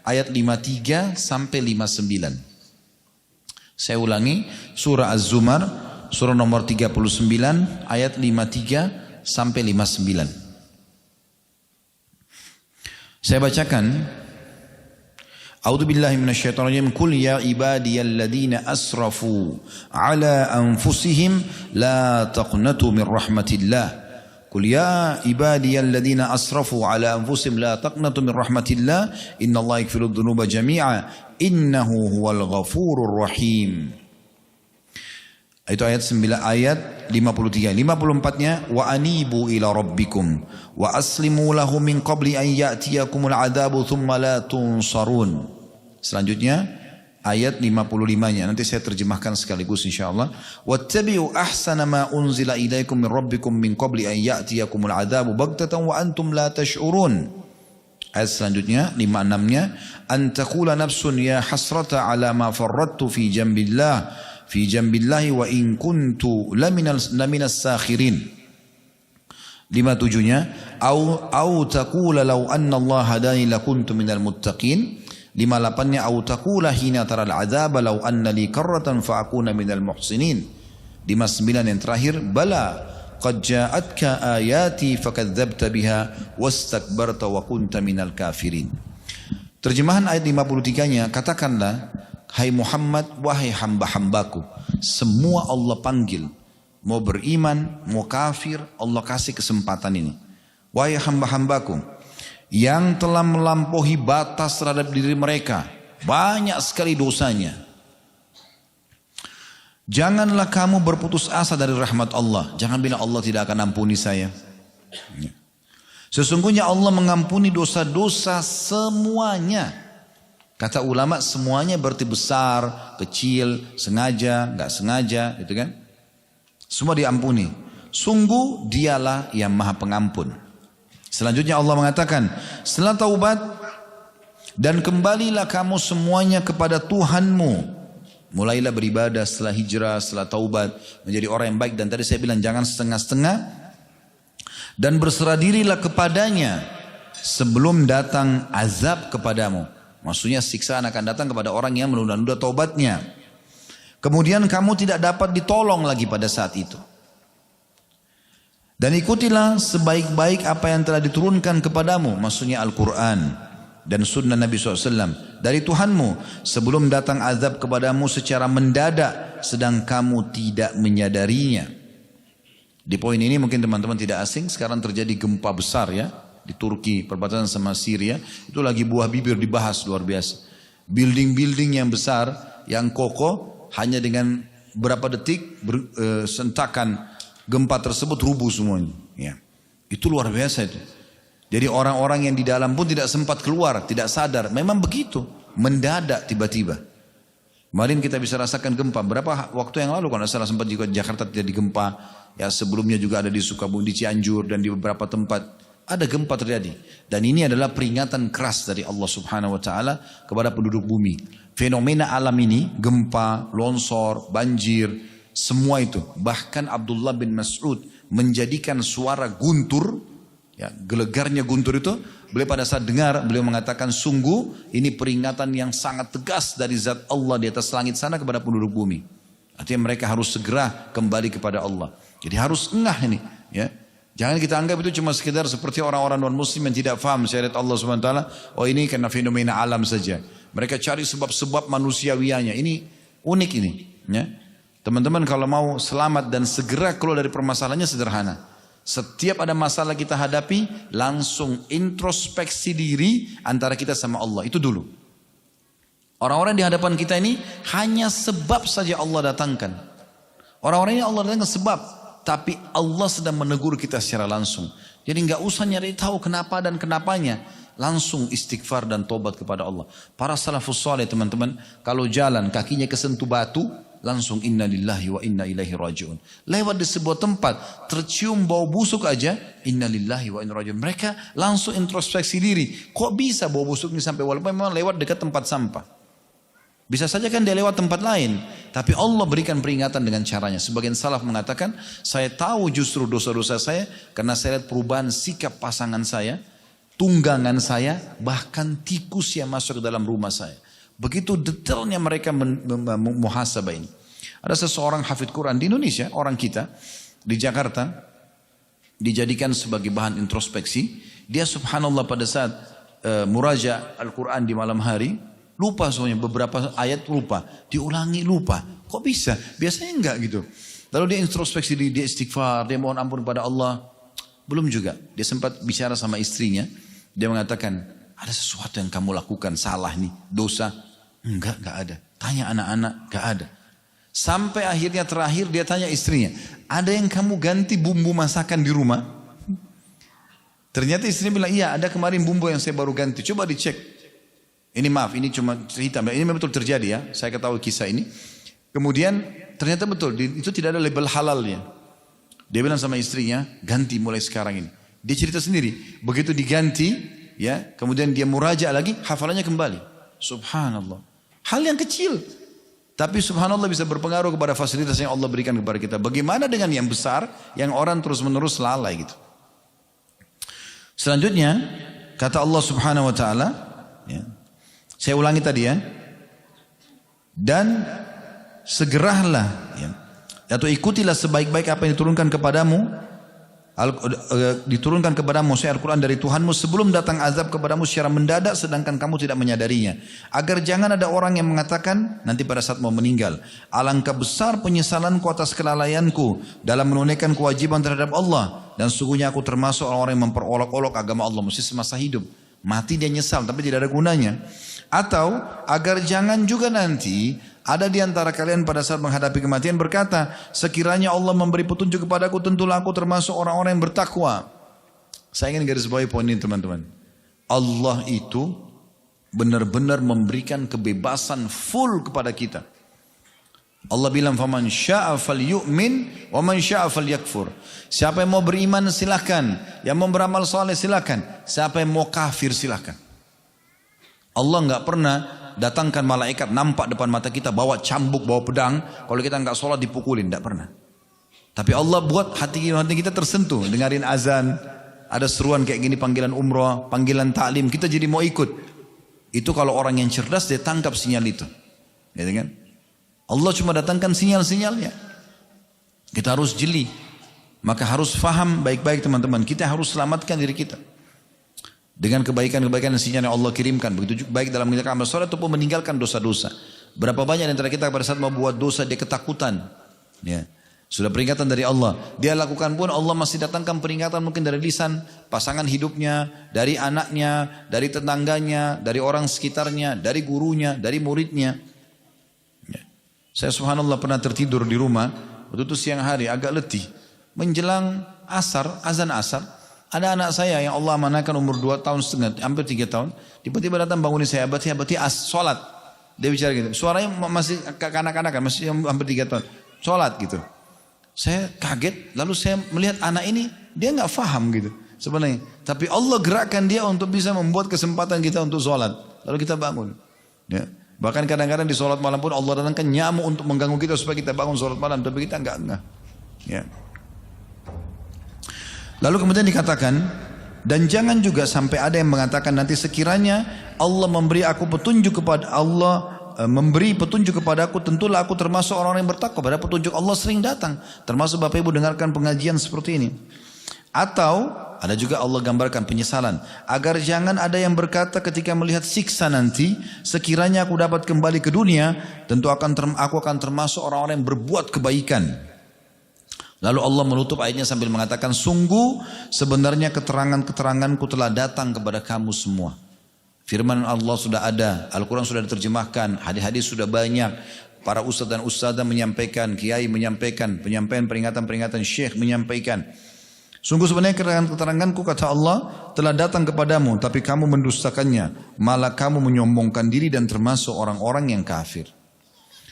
ayat 53 sampai 59. Saya ulangi, surah Az-Zumar, surah nomor 39, ayat 53 sampai 59. Saya bacakan. A'udzu billahi minasyaitonir rajim. Qul ya ibadiyalladzina asrafu ala anfusihim la taqnatu min rahmatillah. Qul ya ibadiyalladzina asrafu ala anfusihim la taqnatu min rahmatillah. Innallaha yaghfiru dzunuba jami'a innahu huwal ghafurur rahim. Itu ayat 9, ayat 53. 54-nya wa anibu ila rabbikum wa aslimu lahu min qabli an ya'tiyakumul adzabu thumma la tunsarun. Selanjutnya ayat 55-nya nanti saya terjemahkan sekaligus insyaallah. Wattabi'u ahsana ma unzila ilaikum min rabbikum min qabli an ya'tiyakumul adzabu baghtatan wa antum la tash'urun. Ayat selanjutnya 56-nya an taqula nafsun ya hasrata ala ma farrattu fi jambillahi wa in kuntu laminas sakhirin. 57-nya au taqula law anna Allah hadani lakuntu minal muttaqin. 58-nya au taqula hina taral adzaba law anna li karratan fa akuna minal muhsinin. 59 yang terakhir bala qad ja'atka ayati fakadzdzabta biha wastakbarta wa kunta minal kafirin. Terjemahan ayat 53-nya, katakanlah hai Muhammad, wahai hamba-hambaku, semua Allah panggil, mau beriman, mau kafir, Allah kasih kesempatan ini. Wahai hamba-hambaku yang telah melampaui batas terhadap diri mereka, banyak sekali dosanya, janganlah kamu berputus asa dari rahmat Allah. Jangan bilang Allah tidak akan ampuni saya. Sesungguhnya Allah mengampuni dosa-dosa semuanya. Kata ulama semuanya berarti besar, kecil, sengaja, nggak sengaja, gitu kan? Semua diampuni. Sungguh dialah yang maha pengampun. Selanjutnya Allah mengatakan, setelah taubat dan kembalilah kamu semuanya kepada Tuhanmu. Mulailah beribadah setelah hijrah, setelah taubat, menjadi orang yang baik. Dan tadi saya bilang jangan setengah-setengah. Dan berserah dirilah kepadanya sebelum datang azab kepadamu. Maksudnya siksaan akan datang kepada orang yang menunda-nunda taubatnya. Kemudian kamu tidak dapat ditolong lagi pada saat itu. Dan ikutilah sebaik-baik apa yang telah diturunkan kepadamu. Maksudnya Al-Quran dan sunnah Nabi SAW. Dari Tuhanmu sebelum datang azab kepadamu secara mendadak. Sedang kamu tidak menyadarinya. Di poin ini mungkin teman-teman tidak asing. Sekarang terjadi gempa besar ya. Di Turki perbatasan sama Syria. Itu lagi buah bibir dibahas luar biasa. Building-building yang besar, yang kokoh. Hanya dengan berapa detik sentakan gempa tersebut rubuh semuanya. Ya. Itu luar biasa itu. Jadi orang-orang yang di dalam pun tidak sempat keluar, tidak sadar. Memang begitu, mendadak tiba-tiba. Kemarin kita bisa rasakan gempa. Berapa waktu yang lalu kalau salah sempat juga Jakarta terjadi gempa. Ya sebelumnya juga ada di Sukabumi, di Cianjur dan di beberapa tempat ada gempa terjadi. Dan ini adalah peringatan keras dari Allah Subhanahu Wa Taala kepada penduduk bumi. Fenomena alam ini, gempa, longsor, banjir. Semua itu, bahkan Abdullah bin Mas'ud menjadikan suara guntur, ya, gelegarnya guntur itu, beliau pada saat dengar, beliau mengatakan sungguh ini peringatan yang sangat tegas dari zat Allah di atas langit sana kepada penduduk bumi. Artinya mereka harus segera kembali kepada Allah. Jadi harus engah ini. Ya. Jangan kita anggap itu cuma sekedar seperti orang-orang non-muslim yang tidak faham syariat Allah SWT. Oh ini karena fenomena alam saja. Mereka cari sebab-sebab manusiawianya. Ini unik ini. Ya. Teman-teman kalau mau selamat dan segera keluar dari permasalahannya sederhana. Setiap ada masalah kita hadapi, langsung introspeksi diri antara kita sama Allah. Itu dulu. Orang-orang di hadapan kita ini hanya sebab saja Allah datangkan. Orang-orang ini Allah datangkan sebab. tapi Allah sedang menegur kita secara langsung. Jadi nggak usah nyari tahu kenapa dan kenapanya. Langsung istighfar dan tobat kepada Allah. Para salafus saleh teman-teman, kalau jalan kakinya kesentuh batu, langsung inna lillahi wa inna ilaihi raji'un. Lewat di sebuah tempat, tercium bau busuk aja, inna lillahi wa inna raji'un. Mereka langsung introspeksi diri. Kok bisa bau busuk ini sampai walaupun memang lewat dekat tempat sampah. Bisa saja kan dia lewat tempat lain. Tapi Allah berikan peringatan dengan caranya. Sebagian salaf mengatakan, saya tahu justru dosa-dosa saya, karena saya lihat perubahan sikap pasangan saya, tunggangan saya, bahkan tikus yang masuk ke dalam rumah saya. Begitu detailnya mereka muhasabah ini. Ada seseorang hafidz Quran di Indonesia, orang kita, di Jakarta, dijadikan sebagai bahan introspeksi. Dia subhanallah pada saat muraja Al-Quran di malam hari, lupa semuanya, beberapa ayat lupa, diulangi lupa. Kok bisa? Biasanya enggak gitu. Lalu dia introspeksi, dia istighfar, dia mohon ampun kepada Allah. Belum juga. Dia sempat bicara sama istrinya. Dia mengatakan, ada sesuatu yang kamu lakukan salah nih, dosa. Enggak ada. Tanya anak-anak, enggak ada. Sampai akhirnya terakhir dia tanya istrinya, ada yang kamu ganti bumbu masakan di rumah? Ternyata istrinya bilang, iya ada kemarin bumbu yang saya baru ganti. Coba dicek. Ini maaf, ini cuma cerita. Ini memang betul terjadi ya. Saya ketahui kisah ini. Kemudian ternyata betul, itu tidak ada label halalnya. Dia bilang sama istrinya, ganti mulai sekarang ini. Dia cerita sendiri, begitu diganti, ya, kemudian dia muraja lagi, hafalannya kembali. Subhanallah. Hal yang kecil, tapi subhanallah bisa berpengaruh kepada fasilitas yang Allah berikan kepada kita. Bagaimana dengan yang besar, yang orang terus-menerus lalai gitu. Selanjutnya, kata Allah Subhanahu Wa Taala, ya, saya ulangi tadi ya, dan segeralah, ya, atau ikutilah sebaik-baik apa yang diturunkan kepadamu, saya Al-Quran dari Tuhanmu sebelum datang azab kepadamu secara mendadak sedangkan kamu tidak menyadarinya. Agar jangan ada orang yang mengatakan nanti pada saat mau meninggal, alangkah besar penyesalanku atas kelalaianku dalam menunaikan kewajiban terhadap Allah, dan sesungguhnya aku termasuk orang-orang yang memperolok-olok agama Allah mesti semasa hidup. Mati dia nyesal tapi tidak ada gunanya. Atau agar jangan juga nanti ada di antara kalian pada saat menghadapi kematian berkata, sekiranya Allah memberi petunjuk kepadaku, tentulah aku termasuk orang-orang yang bertakwa. Saya ingin garis bawahi poin ini teman-teman. Allah itu benar-benar memberikan kebebasan full kepada kita. Allah bilang, faman syaa falyu'min wa man syaa falyakfur. Siapa yang mau beriman silakan, yang mau beramal saleh silakan, siapa yang mau kafir silakan. Allah enggak pernah datangkan malaikat nampak depan mata kita bawa cambuk, bawa pedang, kalau kita enggak sholat dipukulin, enggak pernah. Tapi Allah buat hati kita tersentuh, dengarin azan, ada seruan kayak gini, panggilan umrah, panggilan taklim, kita jadi mau ikut. Itu kalau orang yang cerdas dia tangkap sinyal itu. Ya kan? Allah cuma datangkan sinyal-sinyalnya. Kita harus jeli. Maka harus faham baik-baik teman-teman, kita harus selamatkan diri kita dengan kebaikan-kebaikan dan sinyal yang Allah kirimkan. Begitu juga baik dalam mengerjakan amal soleh ataupun meninggalkan dosa-dosa. Berapa banyak antara kita pada saat mau buat dosa dia ketakutan. Ya. Sudah peringatan dari Allah. Dia lakukan pun Allah masih datangkan peringatan mungkin dari lisan pasangan hidupnya, dari anaknya, dari tetangganya, dari orang sekitarnya, dari gurunya, dari muridnya. Ya. Saya subhanallah pernah tertidur di rumah. Waktu itu siang hari agak letih. Menjelang asar, azan asar. Ada anak saya yang Allah amanahkan umur 2 tahun setengah, hampir 3 tahun. Tiba-tiba datang bangunin saya, abati sholat. Dia bicara gitu. Suaranya masih kanak-kanakan, masih hampir 3 tahun. Sholat gitu. Saya kaget, lalu saya melihat anak ini, dia gak faham gitu sebenarnya. Tapi Allah gerakkan dia untuk bisa membuat kesempatan kita untuk sholat. Lalu kita bangun. Ya. Bahkan kadang-kadang di sholat malam pun Allah datangkan nyamuk untuk mengganggu kita supaya kita bangun sholat malam. Tapi kita enggak. Ya. Lalu kemudian dikatakan, dan jangan juga sampai ada yang mengatakan nanti sekiranya Allah memberi aku petunjuk kepada memberi petunjuk kepadaku, tentulah aku termasuk orang yang bertakwa. Pada petunjuk Allah sering datang, termasuk Bapak Ibu dengarkan pengajian seperti ini. Atau ada juga Allah gambarkan penyesalan, agar jangan ada yang berkata ketika melihat siksa nanti, sekiranya aku dapat kembali ke dunia, tentu aku akan termasuk orang-orang yang berbuat kebaikan. Lalu Allah menutup ayatnya sambil mengatakan, sungguh sebenarnya keterangan-keteranganku telah datang kepada kamu semua. Firman Allah sudah ada, Al-Quran sudah diterjemahkan, hadis-hadis sudah banyak. para ustadz dan ustadzah menyampaikan, kiai menyampaikan, penyampaian peringatan-peringatan syekh menyampaikan. Sungguh sebenarnya keteranganku kata Allah telah datang kepadamu, tapi kamu mendustakannya, malah kamu menyombongkan diri dan termasuk orang-orang yang kafir.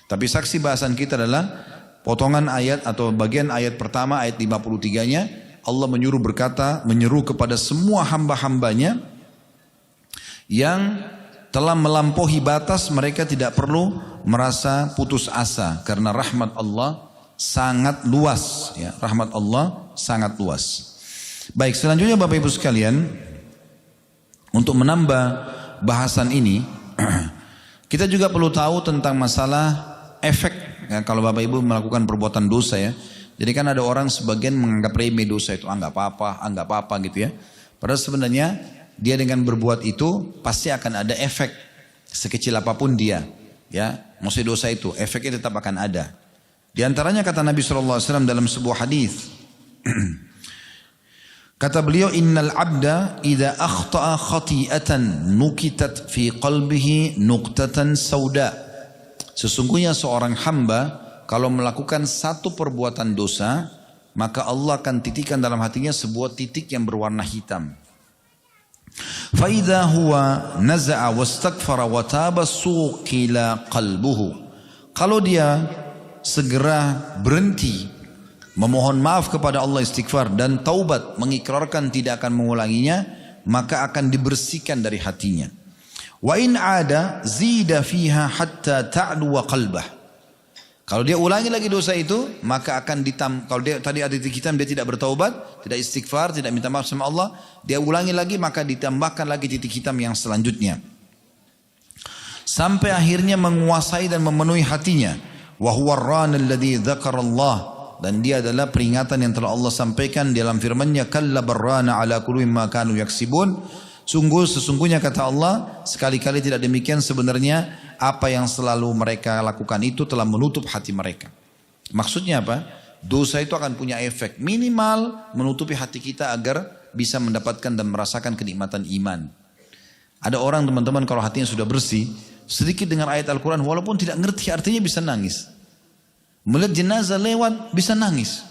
Tapi saksi bahasan kita adalah potongan ayat atau bagian ayat pertama ayat 53-nya. Allah menyeru kepada semua hamba-hambanya yang telah melampaui batas, mereka tidak perlu merasa putus asa karena rahmat Allah sangat luas, ya, rahmat Allah sangat luas. Baik, selanjutnya Bapak Ibu sekalian, untuk menambah bahasan ini kita juga perlu tahu tentang masalah efek, ya, kalau Bapak Ibu melakukan perbuatan dosa, ya. Jadi kan ada orang sebagian menganggap remeh dosa itu, nggak apa-apa gitu, ya. Padahal sebenarnya dia dengan berbuat itu pasti akan ada efek sekecil apapun dia, ya. Maksud dosa itu efeknya tetap akan ada. Di antaranya kata Nabi SAW dalam sebuah hadis, kata beliau, innal abda idza akhta'a khati'atan nukitat fi qalbihi nuqtatan sauda. Sesungguhnya seorang hamba kalau melakukan satu perbuatan dosa, maka Allah akan titikkan dalam hatinya sebuah titik yang berwarna hitam. فَإِذَا هُوَ نَزَعَ وَاسْتَغْفَرَ وَتَابَ سُوقِلَ قَلْبُهُ. Kalau dia segera berhenti memohon maaf kepada Allah, istighfar dan taubat, mengikrarkan tidak akan mengulanginya, maka akan dibersihkan dari hatinya. وَإِنْ عَادَ زِيدَ فِيهَا حَتَّى تَعْلُوَ قَلْبَهُ. Kalau dia ulangi lagi dosa itu, maka akan kalau dia tadi ada titik hitam, dia tidak bertaubat, tidak istighfar, tidak minta maaf sama Allah, dia ulangi lagi, maka ditambahkan lagi titik hitam yang selanjutnya. Sampai akhirnya menguasai dan memenuhi hatinya. Wa huwa ar-ran alladhi dzakarallah, dan dia adalah peringatan yang telah Allah sampaikan dalam firman-Nya, kalla barrana ala qulubihim ma kanu yaksibun. Sesungguhnya kata Allah, sekali-kali tidak demikian, sebenarnya apa yang selalu mereka lakukan itu telah menutup hati mereka. Maksudnya apa? Dosa itu akan punya efek minimal menutupi hati kita agar bisa mendapatkan dan merasakan kenikmatan iman. Ada orang teman-teman kalau hatinya sudah bersih, sedikit dengar ayat Al-Quran walaupun tidak ngerti artinya bisa nangis. Melihat jenazah lewat bisa nangis.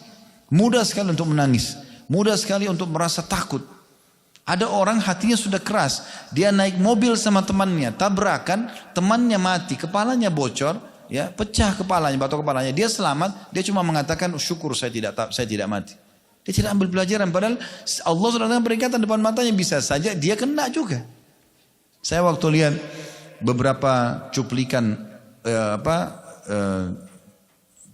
Mudah sekali untuk menangis. Mudah sekali untuk merasa takut. Ada orang hatinya sudah keras, dia naik mobil sama temannya, tabrakan, temannya mati, kepalanya bocor, ya, pecah kepalanya, batok kepalanya, dia selamat, dia cuma mengatakan syukur saya tidak mati. Dia tidak ambil pelajaran, padahal Allah sudah dengan peringatan depan matanya, bisa saja dia kena juga. Saya waktu lihat beberapa cuplikan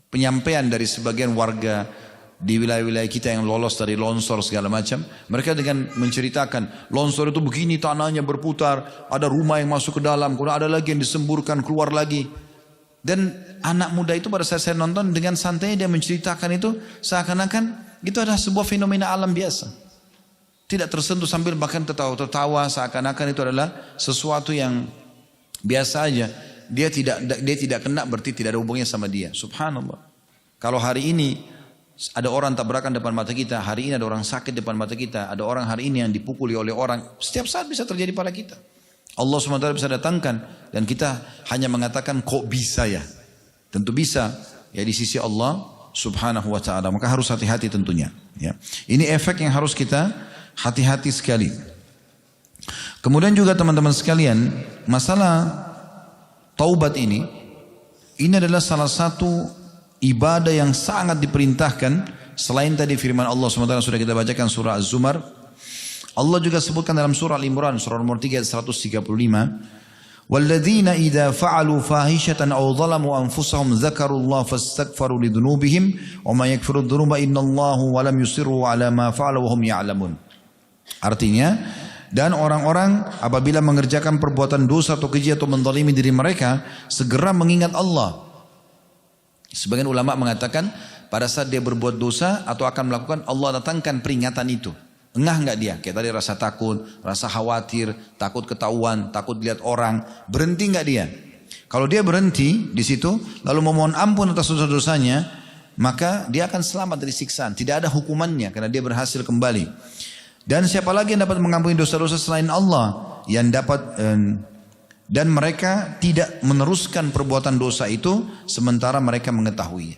penyampaian dari sebagian warga di wilayah-wilayah kita yang lolos dari longsor segala macam, mereka dengan menceritakan longsor itu begini, tanahnya berputar, ada rumah yang masuk ke dalam, kemudian ada lagi yang disemburkan keluar lagi. Dan anak muda itu pada saat saya nonton dengan santainya dia menceritakan itu seakan-akan itu adalah sebuah fenomena alam biasa, tidak tersentuh sambil bahkan tertawa seakan-akan itu adalah sesuatu yang biasa aja. Dia tidak kena berarti tidak ada hubungannya sama dia. Subhanallah. Kalau hari ini ada orang tabrakan depan mata kita, hari ini ada orang sakit depan mata kita, ada orang hari ini yang dipukuli oleh orang, setiap saat bisa terjadi pada kita. Allah SWT bisa datangkan dan kita hanya mengatakan kok bisa ya? Tentu bisa ya di sisi Allah Subhanahu wa ta'ala. Maka harus hati-hati tentunya, ya. Ini efek yang harus kita hati-hati sekali. Kemudian juga teman-teman sekalian, masalah taubat ini adalah salah satu ibadah yang sangat diperintahkan. Selain tadi firman Allah SWT sudah kita bacakan surah Az-Zumar, Allah juga sebutkan dalam surah Al-Imran surah nomor 3 ayat 135, walladzina idza fa'alu fahishatan aw zalamu anfusahum dzakarullaha fastaghfaru lidzunubihim wa may yaghfiru dzunuba illallahu wa lam yusirru ala ma fa'alu wa hum ya'lamun. Artinya, dan orang-orang apabila mengerjakan perbuatan dosa atau keji atau menzalimi diri mereka, segera mengingat Allah. Sebagian ulama mengatakan pada saat dia berbuat dosa atau akan melakukan, Allah datangkan peringatan itu. Engah enggak dia? Kayak tadi rasa takut, rasa khawatir, takut ketahuan, takut lihat orang. Berhenti enggak dia? Kalau dia berhenti di situ lalu memohon ampun atas dosa-dosanya, maka dia akan selamat dari siksaan. Tidak ada hukumannya karena dia berhasil kembali. Dan siapa lagi yang dapat mengampuni dosa-dosa selain Allah? Yang dapat Dan mereka tidak meneruskan perbuatan dosa itu sementara mereka mengetahuinya.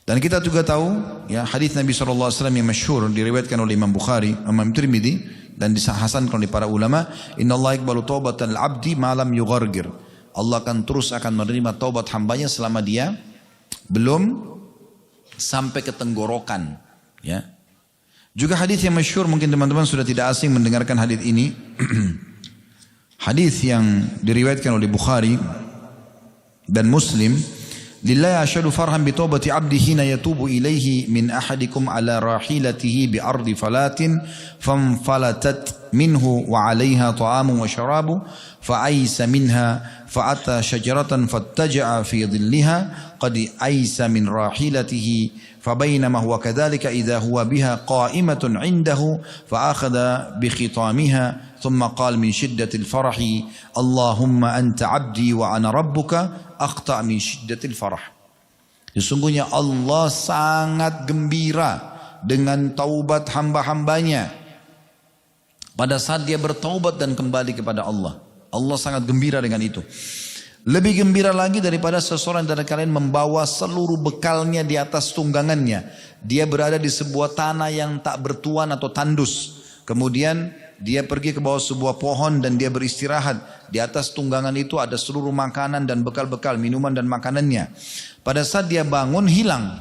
Dan kita juga tahu ya hadis Nabi SAW yang masyhur diriwayatkan oleh Imam Bukhari, Imam Tirmidzi dan dihasankan oleh para ulama, innallaha yaqbalu taubatal abdi ma lam yughargir. Allah akan menerima taubat hambanya selama dia belum sampai ke tenggorokan, ya. Juga hadis yang masyhur, mungkin teman-teman sudah tidak asing mendengarkan hadis ini. Hadis yang diriwayatkan oleh Bukhari dan Muslim, lillahi asyhadu farhan bi taubati 'abdi hina yatubu ilaihi min ahadikum ala rahilatihi bi ardi falatin famfalatat minhu wa 'alaiha ta'amu wa syarabu fa aisa minha fa ata syajaratan fattaja'a fi dhilliha qad aisa min rahilatihi فبينما هو كذلك إذا هو بها قائمة عنده فأخذ بخطامها ثم قال من شدة الفرح اللهم أنت عبدي وأنا ربك أخطأ من شدة الفرح. Sesungguhnya Allah sangat gembira dengan taubat hamba-hambanya pada saat dia bertaubat dan kembali kepada Allah. Allah sangat gembira dengan itu. Lebih gembira lagi daripada seseorang dari kalian membawa seluruh bekalnya di atas tunggangannya. Dia berada di sebuah tanah yang tak bertuan atau tandus. Kemudian dia pergi ke bawah sebuah pohon dan dia beristirahat. Di atas tunggangan itu ada seluruh makanan dan bekal-bekal, minuman dan makanannya. Pada saat dia bangun hilang.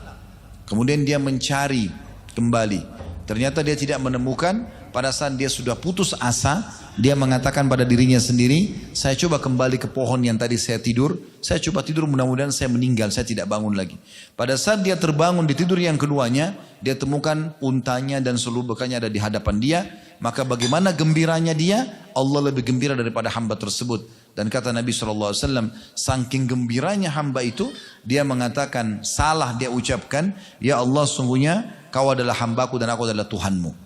Kemudian dia mencari kembali. Ternyata dia tidak menemukan. Pada saat dia sudah putus asa, dia mengatakan pada dirinya sendiri, saya coba kembali ke pohon yang tadi saya tidur, saya coba tidur mudah-mudahan saya meninggal, saya tidak bangun lagi. Pada saat dia terbangun di tidur yang keduanya, dia temukan untanya dan seluruh bekalnya ada di hadapan dia, maka bagaimana gembiranya dia, Allah lebih gembira daripada hamba tersebut. Dan kata Nabi SAW, saking gembiranya hamba itu, dia mengatakan, salah dia ucapkan, ya Allah sungguhnya kau adalah hambaku dan aku adalah Tuhanmu.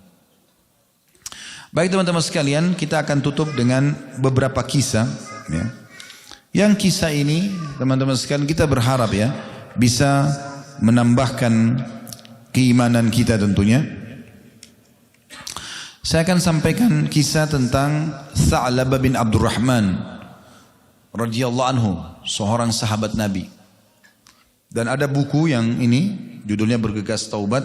Baik teman-teman sekalian, kita akan tutup dengan beberapa kisah. Ya. Yang kisah ini, teman-teman sekalian, kita berharap ya bisa menambahkan keimanan kita tentunya. Saya akan sampaikan kisah tentang Tha'labah bin Abdurrahman radhiyallahu anhu, seorang sahabat Nabi. Dan ada buku yang ini judulnya Bergegas Taubat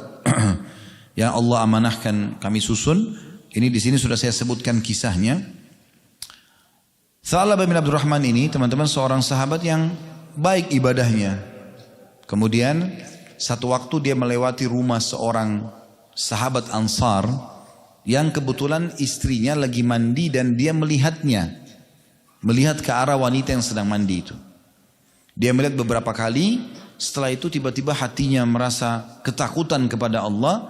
yang Allah amanahkan kami susun. Ini di sini sudah saya sebutkan kisahnya. Tha'labah bin Abdurrahman ini teman-teman seorang sahabat yang baik ibadahnya. Kemudian satu waktu dia melewati rumah seorang sahabat Ansar yang kebetulan istrinya lagi mandi dan dia melihatnya. Melihat ke arah wanita yang sedang mandi itu. Dia melihat beberapa kali, setelah itu tiba-tiba hatinya merasa ketakutan kepada Allah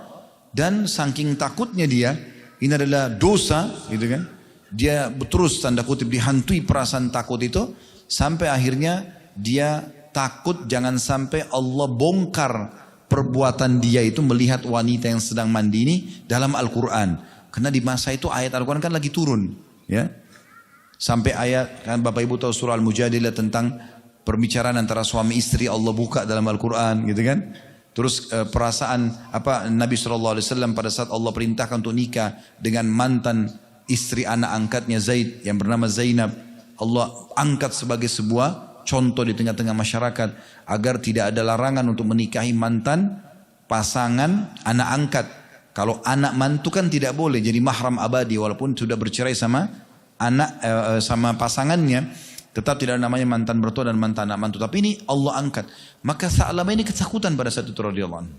dan saking takutnya dia, ini adalah dosa, gitu kan? Dia terus tanda kutip dihantui perasaan takut itu sampai akhirnya dia takut jangan sampai Allah bongkar perbuatan dia itu melihat wanita yang sedang mandi ini dalam Al-Quran. Karena di masa itu ayat Al-Quran kan lagi turun, ya. Sampai ayat kan Bapak Ibu tahu surah Al-Mujadilah tentang perbicaraan antara suami istri Allah buka dalam Al-Quran, gitu kan? Terus perasaan Nabi SAW pada saat Allah perintahkan untuk nikah dengan mantan istri anak angkatnya Zaid yang bernama Zainab. Allah angkat sebagai sebuah contoh di tengah-tengah masyarakat agar tidak ada larangan untuk menikahi mantan pasangan anak angkat. Kalau anak mantu kan tidak boleh jadi mahram abadi walaupun sudah bercerai sama sama pasangannya. Tetap tidak ada namanya mantan mertua dan mantan anak mantu. Tapi ini Allah angkat. Maka Tha'labah ini ketakutan pada saat itu radhiyallahu anhu.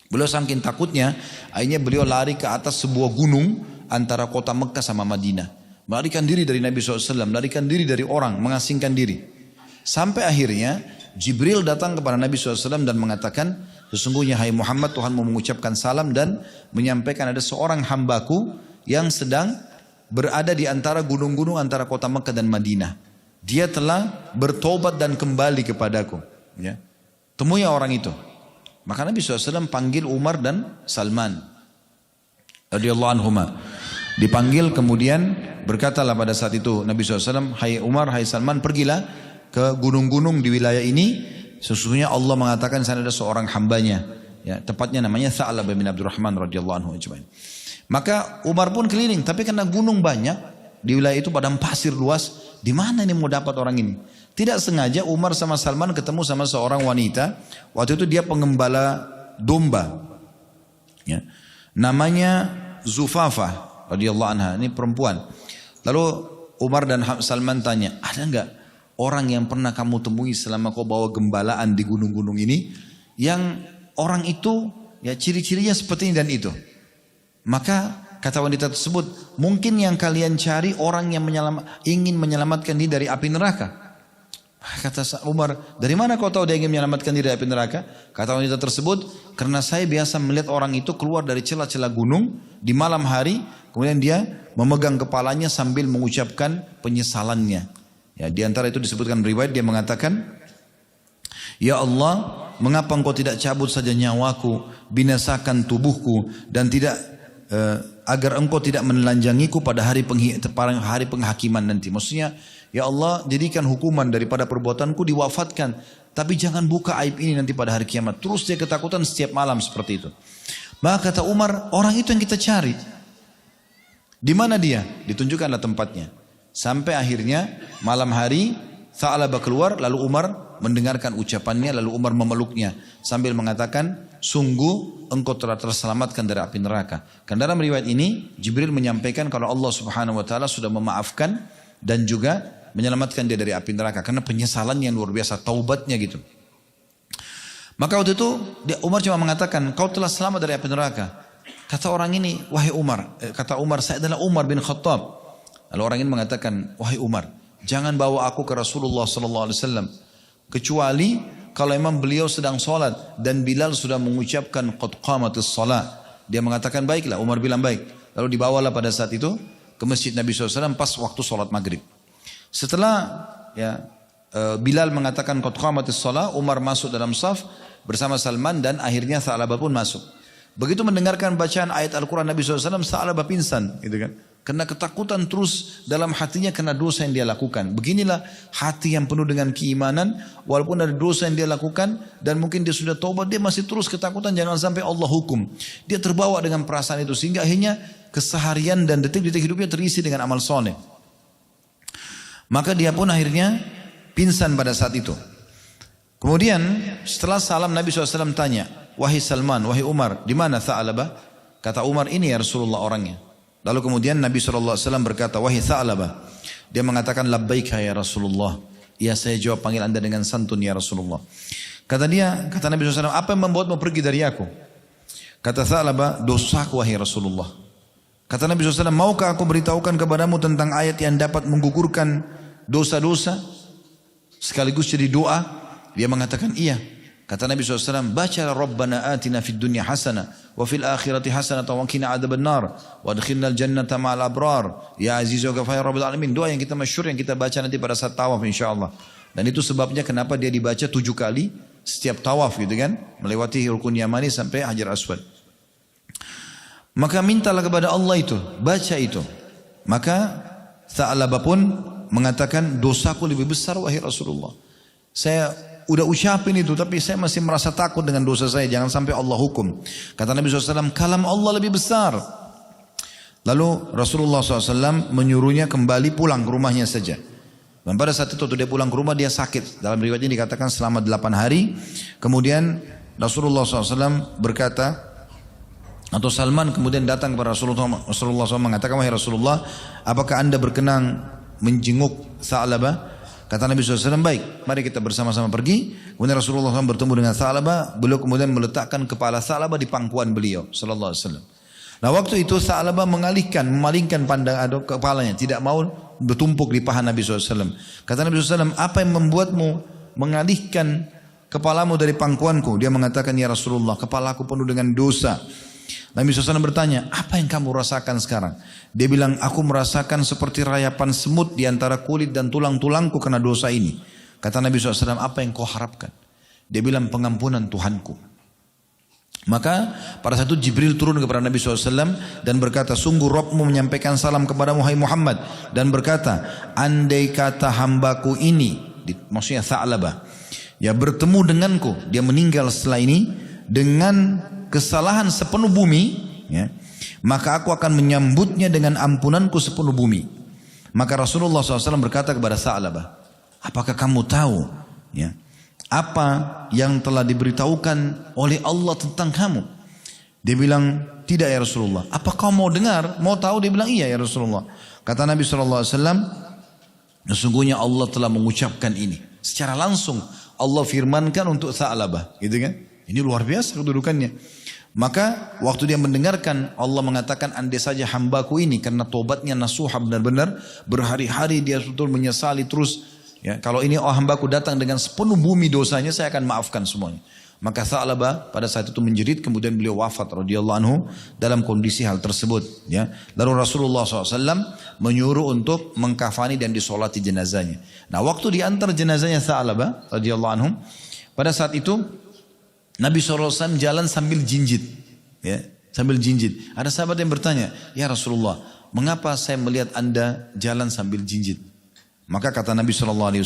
Beliau saking takutnya, akhirnya beliau lari ke atas sebuah gunung antara kota Mekah sama Madinah. Melarikan diri dari Nabi SAW, melarikan diri dari orang, mengasingkan diri. Sampai akhirnya Jibril datang kepada Nabi SAW dan mengatakan, sesungguhnya hai Muhammad, Tuhan mau mengucapkan salam dan menyampaikan ada seorang hambaku yang sedang berada di antara gunung-gunung antara kota Mekah dan Madinah. Dia telah bertobat dan kembali kepadaku. Ya. Temui orang itu. Maka Nabi SAW panggil Umar dan Salman. Radhiyallahu anhuma. Dipanggil kemudian berkatalah pada saat itu Nabi SAW, hai Umar, hai Salman, pergilah ke gunung-gunung di wilayah ini. Sesungguhnya Allah mengatakan sana ada seorang hambanya. Ya, tepatnya namanya Tha'labah bin Abdurrahman radhiyallahu anhu. Maka Umar pun keliling. Tapi karena gunung banyak di wilayah itu padang pasir luas. di mana ini mau dapat orang ini? Tidak sengaja Umar sama Salman ketemu sama seorang wanita. Waktu itu dia pengembala domba. Ya. Namanya Zufafah radhiyallahu anha, ini perempuan. Lalu Umar dan Salman tanya, ada enggak orang yang pernah kamu temui selama kau bawa gembalaan di gunung-gunung ini, yang orang itu ya ciri-cirinya seperti ini dan itu? Maka kata wanita tersebut, mungkin yang kalian cari orang yang ingin menyelamatkan diri dari api neraka. Kata Umar, dari mana kau tahu dia ingin menyelamatkan diri dari api neraka? Kata wanita tersebut, karena saya biasa melihat orang itu keluar dari celah-celah gunung di malam hari, kemudian dia memegang kepalanya sambil mengucapkan penyesalannya. Ya, di antara itu disebutkan riwayat, dia mengatakan, ya Allah, mengapa engkau tidak cabut saja nyawaku, binasakan tubuhku, dan tidak agar engkau tidak menelanjangiku pada hari penghakiman nanti. Maksudnya, ya Allah, jadikan hukuman daripada perbuatanku diwafatkan, tapi jangan buka aib ini nanti pada hari kiamat. Terus dia ketakutan setiap malam seperti itu. Maka kata Umar, orang itu yang kita cari. Di mana dia? Ditunjukkanlah tempatnya. Sampai akhirnya malam hari Tha'labah keluar, lalu Umar mendengarkan ucapannya, lalu Umar memeluknya sambil mengatakan, sungguh engkau telah terselamatkan dari api neraka. Karena dalam riwayat ini Jibril menyampaikan kalau Allah Subhanahu wa taala sudah memaafkan dan juga menyelamatkan dia dari api neraka karena penyesalan yang luar biasa, taubatnya gitu. Maka waktu itu Umar cuma mengatakan, kau telah selamat dari api neraka. Kata orang ini, wahai Umar, kata Umar, saya adalah Umar bin Khattab. Lalu orang ini mengatakan, wahai Umar, jangan bawa aku ke Rasulullah sallallahu alaihi wasallam kecuali kalau memang beliau sedang sholat dan Bilal sudah mengucapkan qad qamatis shalah. Dia mengatakan baiklah, Umar bilang baik. Lalu dibawalah pada saat itu ke masjid Nabi SAW pas waktu sholat maghrib. Setelah Bilal mengatakan qad qamatis shalah, Umar masuk dalam saf bersama Salman dan akhirnya Tha'labah pun masuk. Begitu mendengarkan bacaan ayat Al-Quran Nabi SAW, Tha'labah pingsan, gitu kan? Karena ketakutan terus dalam hatinya karena dosa yang dia lakukan. Beginilah hati yang penuh dengan keimanan, walaupun ada dosa yang dia lakukan dan mungkin dia sudah taubat, dia masih terus ketakutan jangan sampai Allah hukum. Dia terbawa dengan perasaan itu sehingga akhirnya keseharian dan detik-detik hidupnya terisi dengan amal soleh. Maka dia pun akhirnya pingsan pada saat itu. Kemudian setelah salam Nabi SAW tanya, wahai Salman, wahai Umar, di mana Tha'labah? Kata Umar, ini ya Rasulullah orangnya. Lalu kemudian Nabi SAW berkata, wahai Tha'labah. Dia mengatakan, labbaika ya Rasulullah. Ya, saya jawab panggil anda dengan santun ya Rasulullah. Kata Nabi SAW, apa yang membuatmu pergi dari aku? Kata Tha'labah, dosaku wahai Rasulullah. Kata Nabi SAW, maukah aku beritahukan kepadamu tentang ayat yang dapat menggugurkan dosa-dosa sekaligus jadi doa? Dia mengatakan iya. Kata Nabi SAW, bacalah Rabbana atina fid dunya hasanah wa fil akhirati hasanah wa qina adzaban nar wa adkhilnal jannata ma'al abrar ya azizu wa ghafur rabbil alamin. Doa yang kita masyhur yang kita baca nanti pada saat tawaf insyaallah. Dan itu sebabnya kenapa dia dibaca 7 kali setiap tawaf gitu kan, melewati rukun yamani sampai Hajar Aswad. Maka mintalah kepada Allah itu, baca itu. Maka Tha'labah pun mengatakan, dosaku lebih besar wahai Rasulullah. Saya udah ucapin itu tapi saya masih merasa takut dengan dosa saya, jangan sampai Allah hukum. Kata Nabi SAW, kalam Allah lebih besar. Lalu Rasulullah SAW menyuruhnya kembali pulang ke rumahnya saja. Dan pada saat itu dia pulang ke rumah dia sakit. Dalam riwayat ini dikatakan selama 8 hari. Kemudian Rasulullah SAW berkata, atau Salman kemudian datang kepada Rasulullah SAW mengatakan, wahai Rasulullah, apakah anda berkenan menjenguk Tha'labah? Kata Nabi SAW, baik, mari kita bersama-sama pergi. Kemudian Rasulullah SAW bertemu dengan Tha'labah. Beliau kemudian meletakkan kepala Tha'labah di pangkuan beliau sallallahu alaihi wasallam. Nah waktu itu Tha'labah memalingkan pandang kepalanya, tidak mau bertumpuk di paha Nabi SAW. Kata Nabi SAW, apa yang membuatmu mengalihkan kepalamu dari pangkuanku? Dia mengatakan, ya Rasulullah, kepalaku penuh dengan dosa. Nabi SAW bertanya, apa yang kamu rasakan sekarang? Dia bilang, aku merasakan seperti rayapan semut di antara kulit dan tulang-tulangku karena dosa ini. Kata Nabi SAW, apa yang kau harapkan? Dia bilang, pengampunan Tuhanku. Maka pada saat itu Jibril turun kepada Nabi SAW dan berkata, sungguh Rabbmu menyampaikan salam kepadamu hai Muhammad. Dan berkata, andai kata hambaku ini, maksudnya Tha'labah, ya bertemu denganku, dia meninggal setelah ini dengan kesalahan sepenuh bumi, ya, maka aku akan menyambutnya dengan ampunanku sepenuh bumi. Maka Rasulullah SAW berkata kepada Sa'labah, apakah kamu tahu ya, apa yang telah diberitahukan oleh Allah tentang kamu? Dia bilang, tidak ya Rasulullah. Apa kau mau dengar? Mau tahu? Dia bilang, iya ya Rasulullah. Kata Nabi SAW, sesungguhnya Allah telah mengucapkan ini. Secara langsung Allah firmankan untuk Sa'labah, gitu kan? Ini luar biasa kedudukannya. Maka waktu dia mendengarkan, Allah mengatakan, andai saja hambaku ini karena tobatnya nasuha benar-benar, berhari-hari dia betul menyesali terus. Ya, kalau ini hambaku datang dengan sepenuh bumi dosanya, saya akan maafkan semuanya. Maka Sa'labah pada saat itu menjerit, kemudian beliau wafat radhiyallahu anhu dalam kondisi hal tersebut. Ya. Lalu Rasulullah SAW menyuruh untuk mengkafani dan disolati jenazahnya. Nah, waktu diantar jenazahnya Sa'labah radhiyallahu anhu, pada saat itu Nabi SAW jalan sambil jinjit. Ya, sambil jinjit. Ada sahabat yang bertanya, ya Rasulullah, mengapa saya melihat anda jalan sambil jinjit? Maka kata Nabi SAW,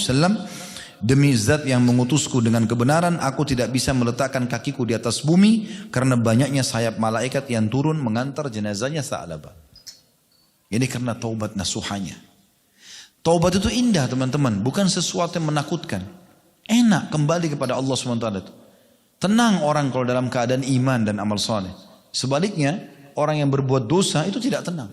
demi zat yang mengutusku dengan kebenaran, aku tidak bisa meletakkan kakiku di atas bumi karena banyaknya sayap malaikat yang turun mengantar jenazahnya Sa'labah. Ini karena taubat nasuhanya. Taubat itu indah teman-teman, bukan sesuatu yang menakutkan. Enak kembali kepada Allah SWT. Tenang orang kalau dalam keadaan iman dan amal soleh. Sebaliknya, orang yang berbuat dosa itu tidak tenang.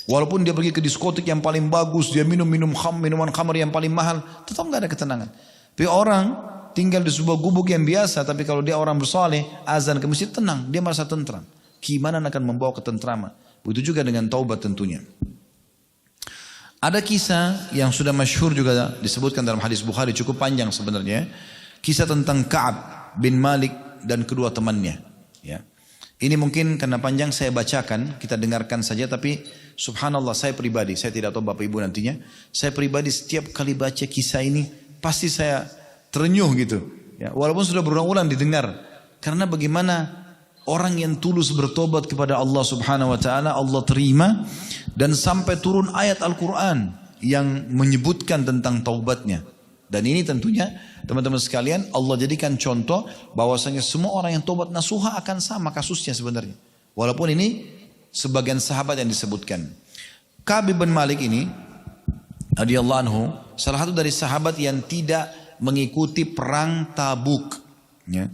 Walaupun dia pergi ke diskotik yang paling bagus, dia minuman khamr yang paling mahal, tetap nggak ada ketenangan. Tapi orang tinggal di sebuah gubuk yang biasa, tapi kalau dia orang bersoleh, azan ke masjid tenang, dia merasa tentram. Keimanan akan membawa ketentraman. Begitu juga dengan taubat tentunya. Ada kisah yang sudah masyhur juga disebutkan dalam hadis Bukhari, cukup panjang sebenarnya. Kisah tentang Ka'ab bin Malik dan kedua temannya. Ya. Ini mungkin karena panjang saya bacakan, kita dengarkan saja. Tapi subhanallah, saya pribadi, saya tidak tahu Bapak Ibu nantinya, saya pribadi setiap kali baca kisah ini pasti saya terenyuh gitu. Ya, walaupun sudah berulang-ulang didengar. Karena bagaimana orang yang tulus bertobat kepada Allah Subhanahu Wa Taala, Allah terima, dan sampai turun ayat Al-Quran yang menyebutkan tentang taubatnya. Dan ini tentunya teman-teman sekalian, Allah jadikan contoh bahwasanya semua orang yang tobat nasuha akan sama kasusnya sebenarnya. Walaupun ini sebagian sahabat yang disebutkan. Ka'ab bin Malik ini radhiyallahu anhu salah satu dari sahabat yang tidak mengikuti perang Tabuk. Ya.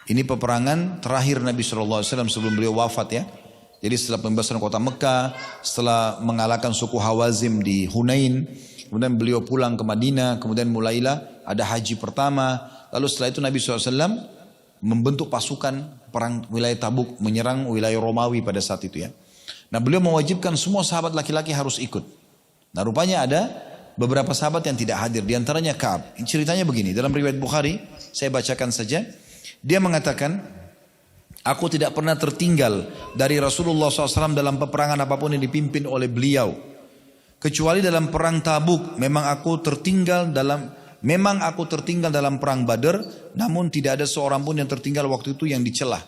Ini peperangan terakhir Nabi SAW sebelum beliau wafat ya. Jadi setelah pembebasan kota Mekah, setelah mengalahkan suku Hawazim di Hunain, kemudian beliau pulang ke Madinah, kemudian mulailah ada haji pertama. Lalu setelah itu Nabi SAW membentuk pasukan perang wilayah Tabuk, menyerang wilayah Romawi pada saat itu ya. Nah, beliau mewajibkan semua sahabat laki-laki harus ikut. Nah, rupanya ada beberapa sahabat yang tidak hadir, di antaranya Ka'ab. Ceritanya begini, dalam riwayat Bukhari, saya bacakan saja. Dia mengatakan, aku tidak pernah tertinggal dari Rasulullah SAW dalam peperangan apapun yang dipimpin oleh beliau. Kecuali dalam perang Tabuk, memang aku tertinggal dalam perang Badar, namun tidak ada seorang pun yang tertinggal waktu itu yang dicelah.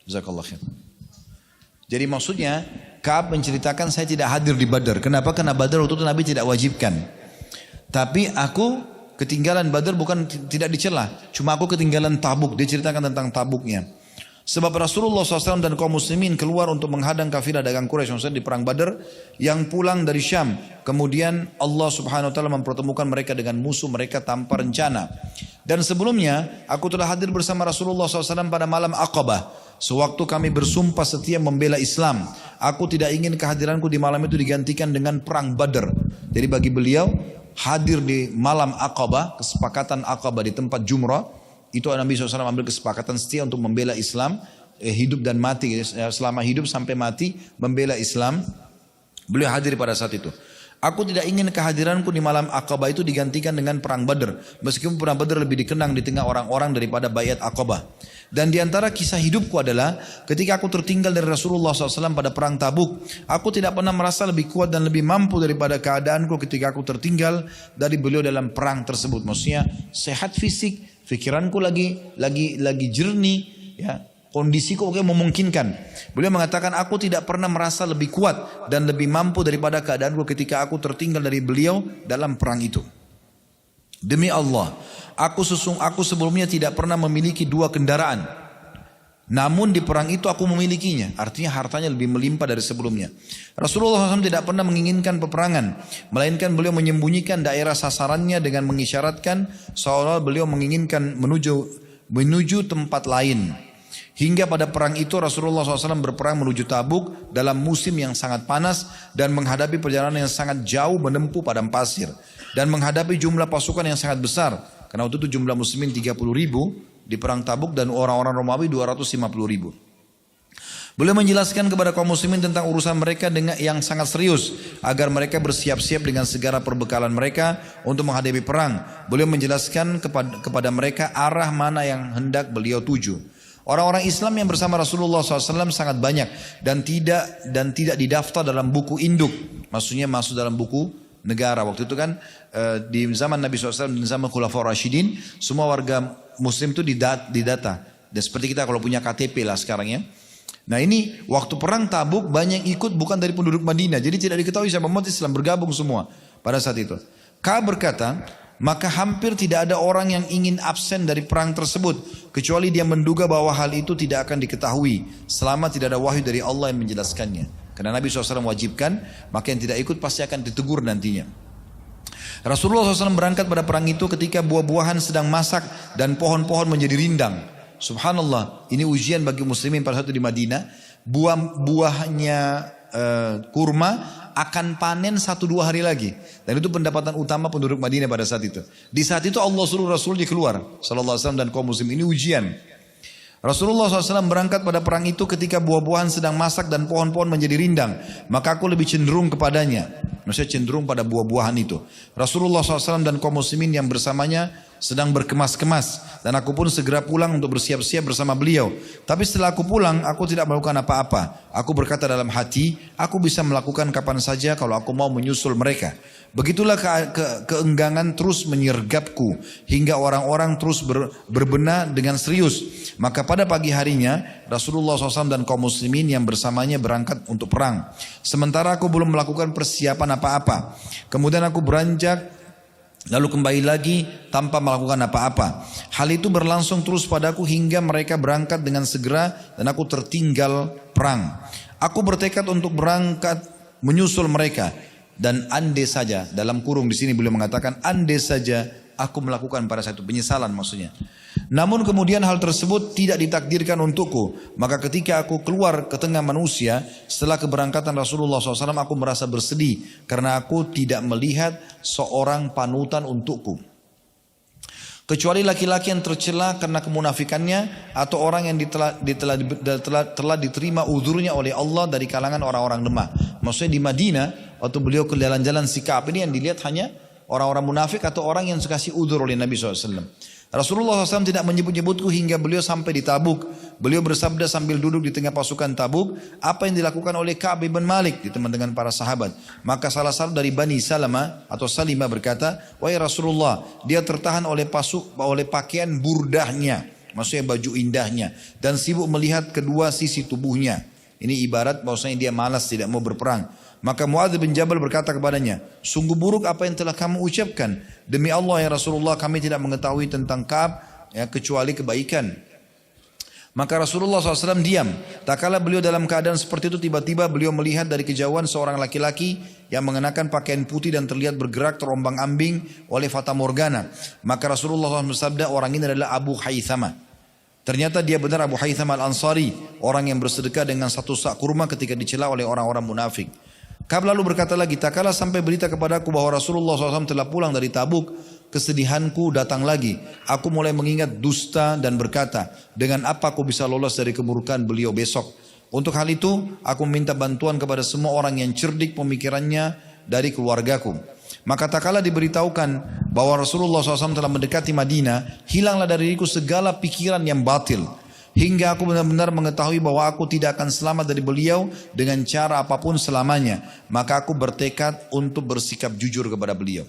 Jazakallah khair. Jadi maksudnya, Ka'ab menceritakan saya tidak hadir di Badar. Kenapa? Karena Badar waktu itu Nabi tidak wajibkan. Tapi aku ketinggalan Badar bukan tidak dicela, cuma aku ketinggalan Tabuk. Dia ceritakan tentang Tabuknya. Sebab Rasulullah SAW dan kaum muslimin keluar untuk menghadang kafilah dagang Quraisy di perang Badar yang pulang dari Syam. Kemudian Allah Subhanahu Wa Taala mempertemukan mereka dengan musuh mereka tanpa rencana. Dan sebelumnya aku telah hadir bersama Rasulullah SAW pada malam Aqabah. Sewaktu kami bersumpah setia membela Islam, aku tidak ingin kehadiranku di malam itu digantikan dengan perang Badar. Jadi bagi beliau hadir di malam Aqabah, kesepakatan Aqabah di tempat Jumrah, itu Nabi SAW ambil kesepakatan setia untuk membela Islam, hidup dan mati, selama hidup sampai mati membela Islam. Beliau hadir pada saat itu. Aku tidak ingin kehadiranku di malam Aqabah itu digantikan dengan perang Badar, meskipun perang Badar lebih dikenang di tengah orang-orang daripada Baiat Aqabah. Dan di antara kisah hidupku adalah ketika aku tertinggal dari Rasulullah SAW pada perang Tabuk, aku tidak pernah merasa lebih kuat dan lebih mampu daripada keadaanku ketika aku tertinggal dari beliau dalam perang tersebut. Maksudnya sehat fisik, pikiranku lagi jernih, ya, kondisiku memungkinkan. Beliau mengatakan aku tidak pernah merasa lebih kuat dan lebih mampu daripada keadaanku ketika aku tertinggal dari beliau dalam perang itu. Demi Allah, aku sebelumnya tidak pernah memiliki dua kendaraan. Namun di perang itu aku memilikinya. Artinya hartanya lebih melimpah dari sebelumnya. Rasulullah SAW tidak pernah menginginkan peperangan. Melainkan beliau menyembunyikan daerah sasarannya dengan mengisyaratkan seolah beliau menginginkan menuju tempat lain. Hingga pada perang itu Rasulullah SAW berperang menuju Tabuk dalam musim yang sangat panas dan menghadapi perjalanan yang sangat jauh menempuh padang pasir. Dan menghadapi jumlah pasukan yang sangat besar. Karena waktu itu jumlah muslimin 30.000 di perang Tabuk dan orang-orang Romawi 250.000. Beliau menjelaskan kepada kaum muslimin tentang urusan mereka dengan yang sangat serius agar mereka bersiap-siap dengan segala perbekalan mereka untuk menghadapi perang. Beliau menjelaskan kepada mereka arah mana yang hendak beliau tuju. Orang-orang Islam yang bersama Rasulullah SAW sangat banyak dan tidak didaftar dalam buku induk, maksudnya masuk dalam buku negara. Waktu itu kan di zaman Nabi SAW dan zaman Khulafaur Rasyidin semua warga Muslim itu didata. Dan seperti kita kalau punya KTP lah sekarang ya. Nah ini waktu perang Tabuk banyak ikut bukan dari penduduk Madinah. Jadi tidak diketahui siapa umat Islam, bergabung semua pada saat itu. Ka'ab berkata, maka hampir tidak ada orang yang ingin absen dari perang tersebut. Kecuali dia menduga bahwa hal itu tidak akan diketahui. Selama tidak ada wahyu dari Allah yang menjelaskannya. Karena Nabi SAW wajibkan, maka yang tidak ikut pasti akan ditegur nantinya. Rasulullah SAW berangkat pada perang itu ketika buah-buahan sedang masak dan pohon-pohon menjadi rindang. Subhanallah, ini ujian bagi muslimin pada saat itu di Madinah. Buahnya kurma akan panen 1-2 hari lagi. Dan itu pendapatan utama penduduk Madinah pada saat itu. Di saat itu Allah suruh Rasulnya keluar sallallahu alaihi wasallam dan kaum muslim. Ini ujian. Rasulullah SAW berangkat pada perang itu ketika buah-buahan sedang masak dan pohon-pohon menjadi rindang. Maka aku lebih cenderung kepadanya. Maksudnya cenderung pada buah-buahan itu. Rasulullah SAW dan kaum muslimin yang bersamanya sedang berkemas-kemas. Dan aku pun segera pulang untuk bersiap-siap bersama beliau. Tapi setelah aku pulang, aku tidak melakukan apa-apa. Aku berkata dalam hati, aku bisa melakukan kapan saja kalau aku mau menyusul mereka. Begitulah keenggangan terus menyergapku. Hingga orang-orang terus berbenah dengan serius. Maka pada pagi harinya, Rasulullah SAW dan kaum muslimin yang bersamanya berangkat untuk perang. Sementara aku belum melakukan persiapan apa-apa. Kemudian aku beranjak lalu kembali lagi tanpa melakukan apa-apa. Hal itu berlangsung terus padaku hingga mereka berangkat dengan segera dan aku tertinggal perang. Aku bertekad untuk berangkat menyusul mereka. Dan andai saja, dalam kurung di sini beliau mengatakan andai saja aku melakukan pada satu penyesalan maksudnya. Namun kemudian hal tersebut tidak ditakdirkan untukku. Maka ketika aku keluar ke tengah manusia setelah keberangkatan Rasulullah SAW, aku merasa bersedih karena aku tidak melihat seorang panutan untukku. Kecuali laki-laki yang tercela karena kemunafikannya atau orang yang telah diterima uzurnya oleh Allah dari kalangan orang-orang lemah. Maksudnya di Madinah waktu beliau ke jalan-jalan si Ka'ab ini yang dilihat hanya orang-orang munafik atau orang yang dikasih uzur oleh Nabi SAW. Rasulullah SAW tidak menyebut-nyebutku hingga beliau sampai di Tabuk. Beliau bersabda sambil duduk di tengah pasukan Tabuk, apa yang dilakukan oleh Ka'ab bin Malik di teman dengan para sahabat. Maka salah satu dari Bani Salama atau Salimah berkata, wahai Rasulullah, dia tertahan oleh pakaian burdahnya, maksudnya baju indahnya, dan sibuk melihat kedua sisi tubuhnya. Ini ibarat bahwasanya dia malas tidak mau berperang. Maka Muadz bin Jabal berkata kepadanya, sungguh buruk apa yang telah kamu ucapkan. Demi Allah ya Rasulullah, kami tidak mengetahui tentang Ka'ab ya, kecuali kebaikan. Maka Rasulullah SAW diam. Tak kala beliau dalam keadaan seperti itu, tiba-tiba beliau melihat dari kejauhan seorang laki-laki yang mengenakan pakaian putih dan terlihat bergerak terombang-ambing oleh fata morgana. Maka Rasulullah SAW bersabda, orang ini adalah Abu Haythama. Ternyata dia benar Abu Haythama al-Ansari, orang yang bersedekah dengan satu sak kurma ketika dicela oleh orang-orang munafik. Ka'ab lalu berkata lagi, tak kala sampai berita kepadaku bahwa Rasulullah SAW telah pulang dari Tabuk, kesedihanku datang lagi. Aku mulai mengingat dusta dan berkata, dengan apa aku bisa lolos dari keburukan beliau besok? Untuk hal itu, aku minta bantuan kepada semua orang yang cerdik pemikirannya dari keluargaku. Maka tak kala diberitahukan bahwa Rasulullah SAW telah mendekati Madinah, hilanglah dari diriku segala pikiran yang batil. Hingga aku benar-benar mengetahui bahwa aku tidak akan selamat dari beliau dengan cara apapun selamanya. Maka aku bertekad untuk bersikap jujur kepada beliau.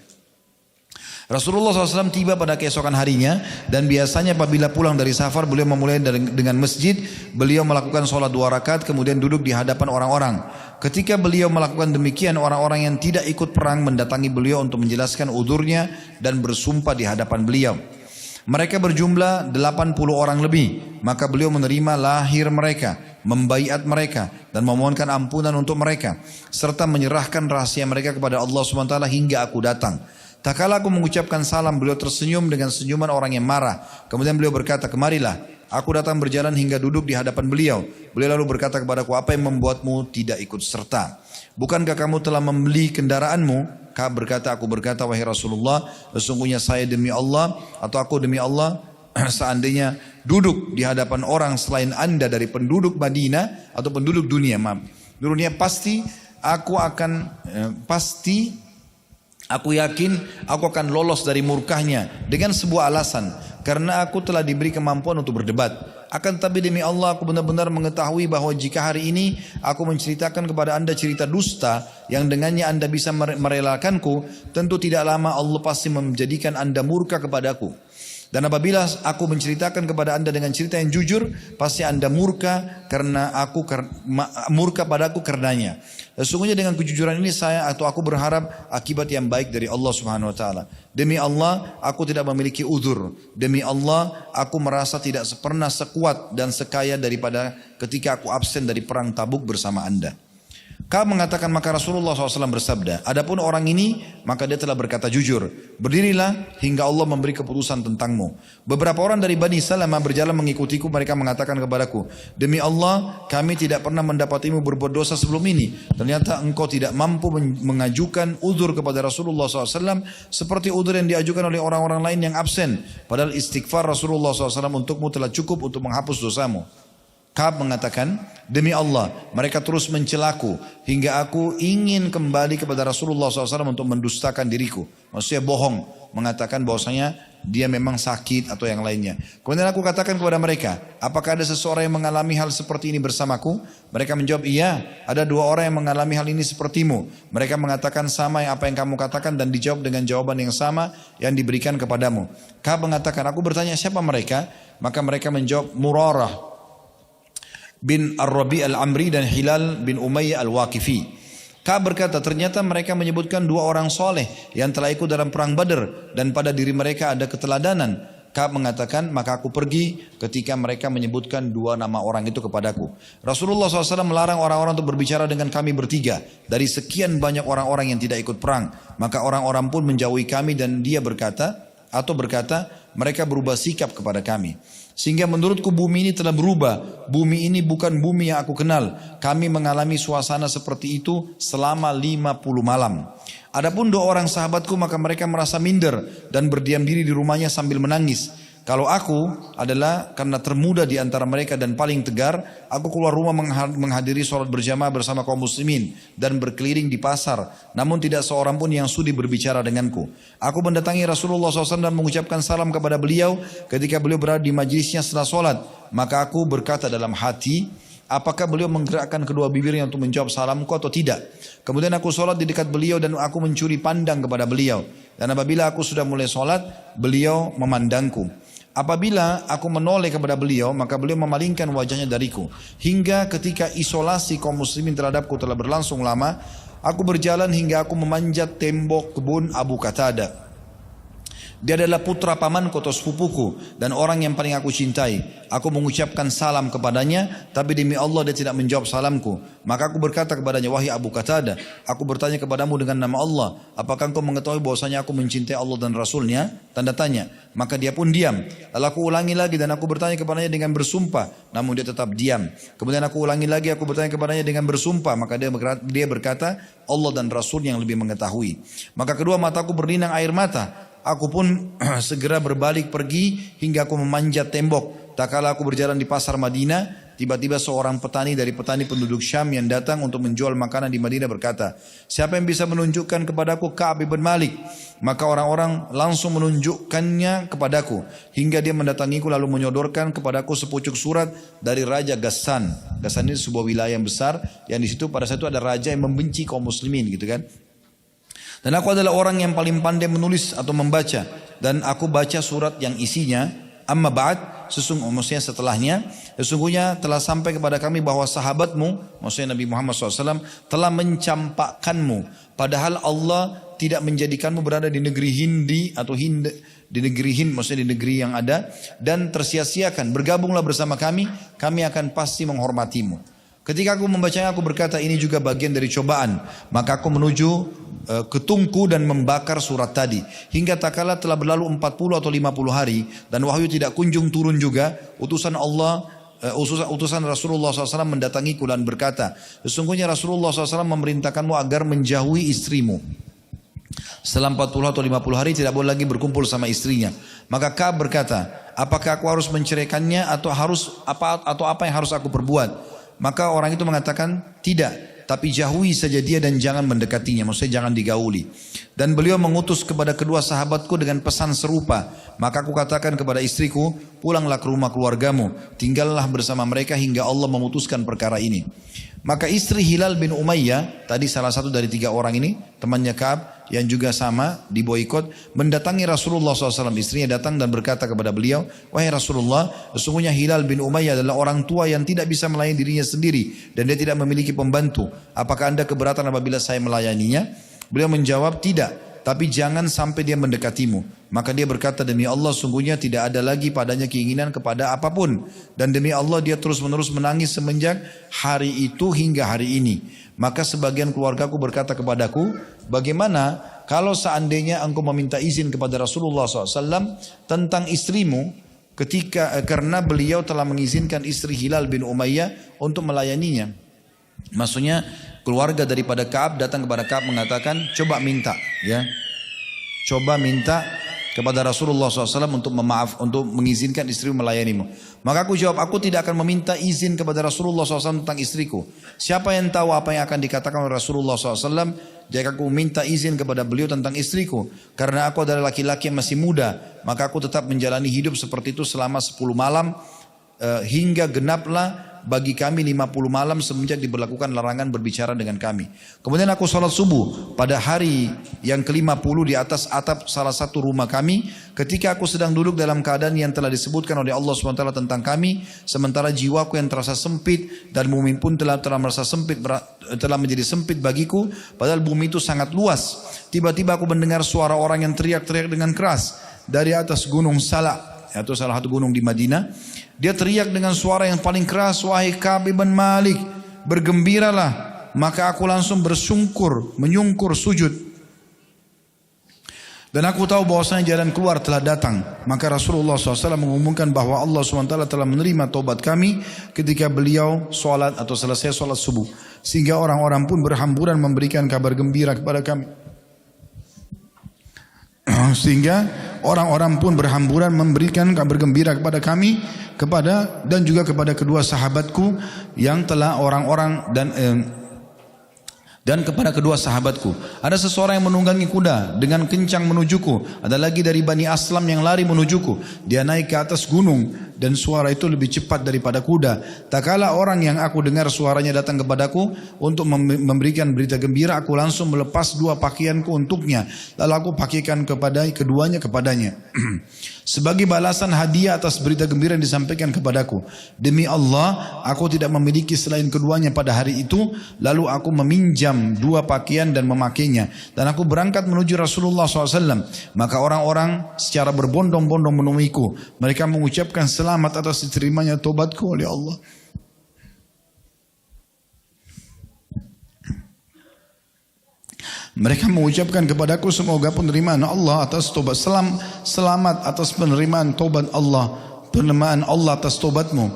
Rasulullah SAW tiba pada keesokan harinya. Dan biasanya apabila pulang dari safar, beliau memulai dengan masjid. Beliau melakukan sholat 2 rakaat, kemudian duduk di hadapan orang-orang. Ketika beliau melakukan demikian, orang-orang yang tidak ikut perang mendatangi beliau untuk menjelaskan udurnya dan bersumpah di hadapan beliau. Mereka berjumlah 80 orang lebih. Maka beliau menerima lahir mereka, membaiat mereka, dan memohonkan ampunan untuk mereka, serta menyerahkan rahasia mereka kepada Allah SWT hingga aku datang. Tak kala aku mengucapkan salam, beliau tersenyum dengan senyuman orang yang marah. Kemudian beliau berkata, kemarilah. Aku datang berjalan hingga duduk di hadapan beliau. Beliau lalu berkata kepadaku, apa yang membuatmu tidak ikut serta? Bukankah kamu telah membeli kendaraanmu? Ka'ab berkata, aku berkata, wahai Rasulullah, sesungguhnya saya demi Allah, atau aku demi Allah, seandainya duduk di hadapan orang selain anda dari penduduk Madinah atau penduduk dunia, pasti aku yakin aku akan lolos dari murkahnya dengan sebuah alasan, karena aku telah diberi kemampuan untuk berdebat. Akan tetapi demi Allah aku benar-benar mengetahui bahwa jika hari ini aku menceritakan kepada anda cerita dusta yang dengannya anda bisa merelakanku, tentu tidak lama Allah pasti menjadikan anda murka kepadaku. Dan apabila aku menceritakan kepada anda dengan cerita yang jujur, pasti anda murka padaku karenanya. Sesungguhnya dengan kejujuran ini aku berharap akibat yang baik dari Allah Subhanahu Wa Taala. Demi Allah, aku tidak memiliki uzur. Demi Allah, aku merasa tidak pernah sekuat dan sekaya daripada ketika aku absen dari perang Tabuk bersama anda. Ka'ab mengatakan, maka Rasulullah SAW bersabda, adapun orang ini, maka dia telah berkata jujur. Berdirilah hingga Allah memberi keputusan tentangmu. Beberapa orang dari Bani Salamah berjalan mengikutiku, mereka mengatakan kepadaku, demi Allah, kami tidak pernah mendapatimu berbuat dosa sebelum ini. Ternyata engkau tidak mampu mengajukan uzur kepada Rasulullah SAW seperti uzur yang diajukan oleh orang-orang lain yang absen. Padahal istighfar Rasulullah SAW untukmu telah cukup untuk menghapus dosamu. Ka'ab mengatakan, demi Allah, mereka terus mencelaku hingga aku ingin kembali kepada Rasulullah SAW untuk mendustakan diriku. Maksudnya bohong, mengatakan bahwasanya dia memang sakit atau yang lainnya. Kemudian aku katakan kepada mereka, apakah ada seseorang yang mengalami hal seperti ini bersamaku? Mereka menjawab, iya, ada 2 orang yang mengalami hal ini sepertimu. Mereka mengatakan sama yang apa yang kamu katakan dan dijawab dengan jawaban yang sama yang diberikan kepadamu. Ka'ab mengatakan, aku bertanya siapa mereka? Maka mereka menjawab, Murarah bin Ar-Rabi Al-Amri dan Hilal bin Umayyah Al-Waqifi. Ka'ab berkata, ternyata mereka menyebutkan 2 orang soleh yang telah ikut dalam perang Badr dan pada diri mereka ada keteladanan. Ka'ab mengatakan, maka aku pergi ketika mereka menyebutkan 2 nama orang itu kepadaku. Rasulullah SAW melarang orang-orang untuk berbicara dengan kami bertiga dari sekian banyak orang-orang yang tidak ikut perang. Maka orang-orang pun menjauhi kami dan dia berkata, mereka berubah sikap kepada kami. Sehingga menurutku bumi ini telah berubah. Bumi ini bukan bumi yang aku kenal. Kami mengalami suasana seperti itu selama 50 malam. Adapun 2 orang sahabatku, maka mereka merasa minder dan berdiam diri di rumahnya sambil menangis. Kalau aku adalah karena termuda di antara mereka dan paling tegar, aku keluar rumah menghadiri sholat berjamaah bersama kaum muslimin dan berkeliling di pasar. Namun tidak seorang pun yang sudi berbicara denganku. Aku mendatangi Rasulullah SAW dan mengucapkan salam kepada beliau ketika beliau berada di majlisnya setelah sholat. Maka aku berkata dalam hati, apakah beliau menggerakkan kedua bibirnya untuk menjawab salamku atau tidak? Kemudian aku sholat di dekat beliau dan aku mencuri pandang kepada beliau. Dan apabila aku sudah mulai sholat, beliau memandangku. Apabila aku menoleh kepada beliau, maka beliau memalingkan wajahnya dariku. Hingga ketika isolasi kaum muslimin terhadapku telah berlangsung lama, aku berjalan hingga aku memanjat tembok kebun Abu Qatadah. Dia adalah putra pamanku atau sepupuku dan orang yang paling aku cintai. Aku mengucapkan salam kepadanya, tapi demi Allah dia tidak menjawab salamku. Maka aku berkata kepadanya, wahai Abu Qatadah, aku bertanya kepadamu dengan nama Allah, apakah engkau mengetahui bahwasanya aku mencintai Allah dan Rasulnya? Tanda tanya. Maka dia pun diam. Lalu aku ulangi lagi dan aku bertanya kepadanya dengan bersumpah, namun dia tetap diam. Kemudian aku ulangi lagi, aku bertanya kepadanya dengan bersumpah, maka dia berkata, Allah dan Rasul yang lebih mengetahui. Maka kedua mataku berlinang air mata. Aku pun segera berbalik pergi hingga aku memanjat tembok. Tak kala aku berjalan di pasar Madinah, tiba-tiba seorang petani dari petani penduduk Syam yang datang untuk menjual makanan di Madinah berkata, siapa yang bisa menunjukkan kepadaku Ka'ab bin Malik? Maka orang-orang langsung menunjukkannya kepadaku. Hingga dia mendatangiku lalu menyodorkan kepadaku sepucuk surat dari Raja Ghassan. Ghassan ini sebuah wilayah yang besar, yang di situ pada saat itu ada raja yang membenci kaum muslimin gitu kan. Dan aku adalah orang yang paling pandai menulis atau membaca. Dan aku baca surat yang isinya, amma ba'd, maksudnya setelahnya, sesungguhnya telah sampai kepada kami bahwa sahabatmu, maksudnya Nabi Muhammad SAW, telah mencampakkanmu. Padahal Allah tidak menjadikanmu berada di negeri Hindi atau di negeri Hind, maksudnya di negeri yang ada, dan tersia-siakan. Bergabunglah bersama kami akan pasti menghormatimu. Ketika aku membacanya, aku berkata ini juga bagian dari cobaan. Maka aku menuju ke tungku dan membakar surat tadi. Hingga tak kala telah berlalu 40 atau 50 hari dan wahyu tidak kunjung turun juga, utusan Rasulullah SAW mendatangiku dan berkata, sesungguhnya Rasulullah SAW memerintahkanmu agar menjauhi istrimu. Setelah 40 atau 50 hari tidak boleh lagi berkumpul sama istrinya. Maka Ka'ab berkata, apakah aku harus menceraikannya atau apa yang harus aku perbuat? Maka orang itu mengatakan, tidak, tapi jauhi saja dia dan jangan mendekatinya, maksudnya jangan digauli. Dan beliau mengutus kepada kedua sahabatku dengan pesan serupa. Maka aku katakan kepada istriku, pulanglah ke rumah keluargamu, tinggallah bersama mereka hingga Allah memutuskan perkara ini. Maka istri Hilal bin Umayyah, tadi salah satu dari 3 orang ini, temannya Ka'ab yang juga sama diboikot, mendatangi Rasulullah SAW. Istrinya datang dan berkata kepada beliau, wahai Rasulullah, sesungguhnya Hilal bin Umayyah adalah orang tua yang tidak bisa melayani dirinya sendiri dan dia tidak memiliki pembantu. Apakah anda keberatan apabila saya melayaninya? Beliau menjawab, tidak, tapi jangan sampai dia mendekatimu. Maka dia berkata, demi Allah sungguhnya tidak ada lagi padanya keinginan kepada apapun. Dan demi Allah dia terus menerus menangis semenjak hari itu hingga hari ini. Maka sebagian keluargaku berkata kepadaku, bagaimana kalau seandainya engkau meminta izin kepada Rasulullah SAW tentang istrimu, karena beliau telah mengizinkan istri Hilal bin Umayyah untuk melayaninya. Maksudnya keluarga daripada Ka'ab datang kepada Ka'ab mengatakan, coba minta kepada Rasulullah SAW untuk mengizinkan istrimu melayanimu. Maka aku jawab, aku tidak akan meminta izin kepada Rasulullah SAW tentang istriku. Siapa yang tahu apa yang akan dikatakan oleh Rasulullah SAW jika aku minta izin kepada beliau tentang istriku. Karena aku adalah laki-laki yang masih muda, maka aku tetap menjalani hidup seperti itu selama 10 malam hingga genaplah bagi kami 50 malam semenjak diberlakukan larangan berbicara dengan kami. Kemudian aku sholat subuh pada hari yang ke-50 di atas atap salah satu rumah kami, ketika aku sedang duduk dalam keadaan yang telah disebutkan oleh Allah SWT tentang kami, sementara jiwaku yang terasa sempit dan bumi pun telah merasa sempit, telah menjadi sempit bagiku, padahal bumi itu sangat luas. Tiba-tiba aku mendengar suara orang yang teriak-teriak dengan keras dari atas gunung Sala, yaitu salah satu gunung di Madinah. Dia teriak dengan suara yang paling keras, wahai Ka'ab bin Malik, bergembiralah. Maka aku langsung menyungkur sujud. Dan aku tahu bahwasanya jalan keluar telah datang. Maka Rasulullah SAW mengumumkan bahwa Allah SWT telah menerima taubat kami ketika beliau sholat atau selesai sholat subuh. Sehingga orang-orang pun berhamburan memberikan kabar gembira kepada kami. Sehingga orang-orang pun berhamburan memberikan kabar gembira kepada kami, dan juga kepada kedua sahabatku yang telah orang-orang dan kepada kedua sahabatku. Ada seseorang yang menunggangi kuda dengan kencang menujuku. Ada lagi dari Bani Aslam yang lari menujuku. Dia naik ke atas gunung dan suara itu lebih cepat daripada kuda. Tak kala orang yang aku dengar suaranya datang kepadaku untuk memberikan berita gembira, aku langsung melepas 2 pakaianku untuknya. Lalu aku pakaikan keduanya kepadanya. Sebagai balasan hadiah atas berita gembira yang disampaikan kepadaku. Demi Allah, aku tidak memiliki selain keduanya pada hari itu. Lalu aku meminjam 2 pakaian dan memakainya. Dan aku berangkat menuju Rasulullah SAW. Maka orang-orang secara berbondong-bondong menemuiku. Mereka mengucapkan selamat atas diterimanya tobatku oleh Allah. Mereka mengucapkan kepadaku, semoga penerimaan Allah atas tobat, selamat atas penerimaan tobat Allah, penerimaan Allah atas tobatmu.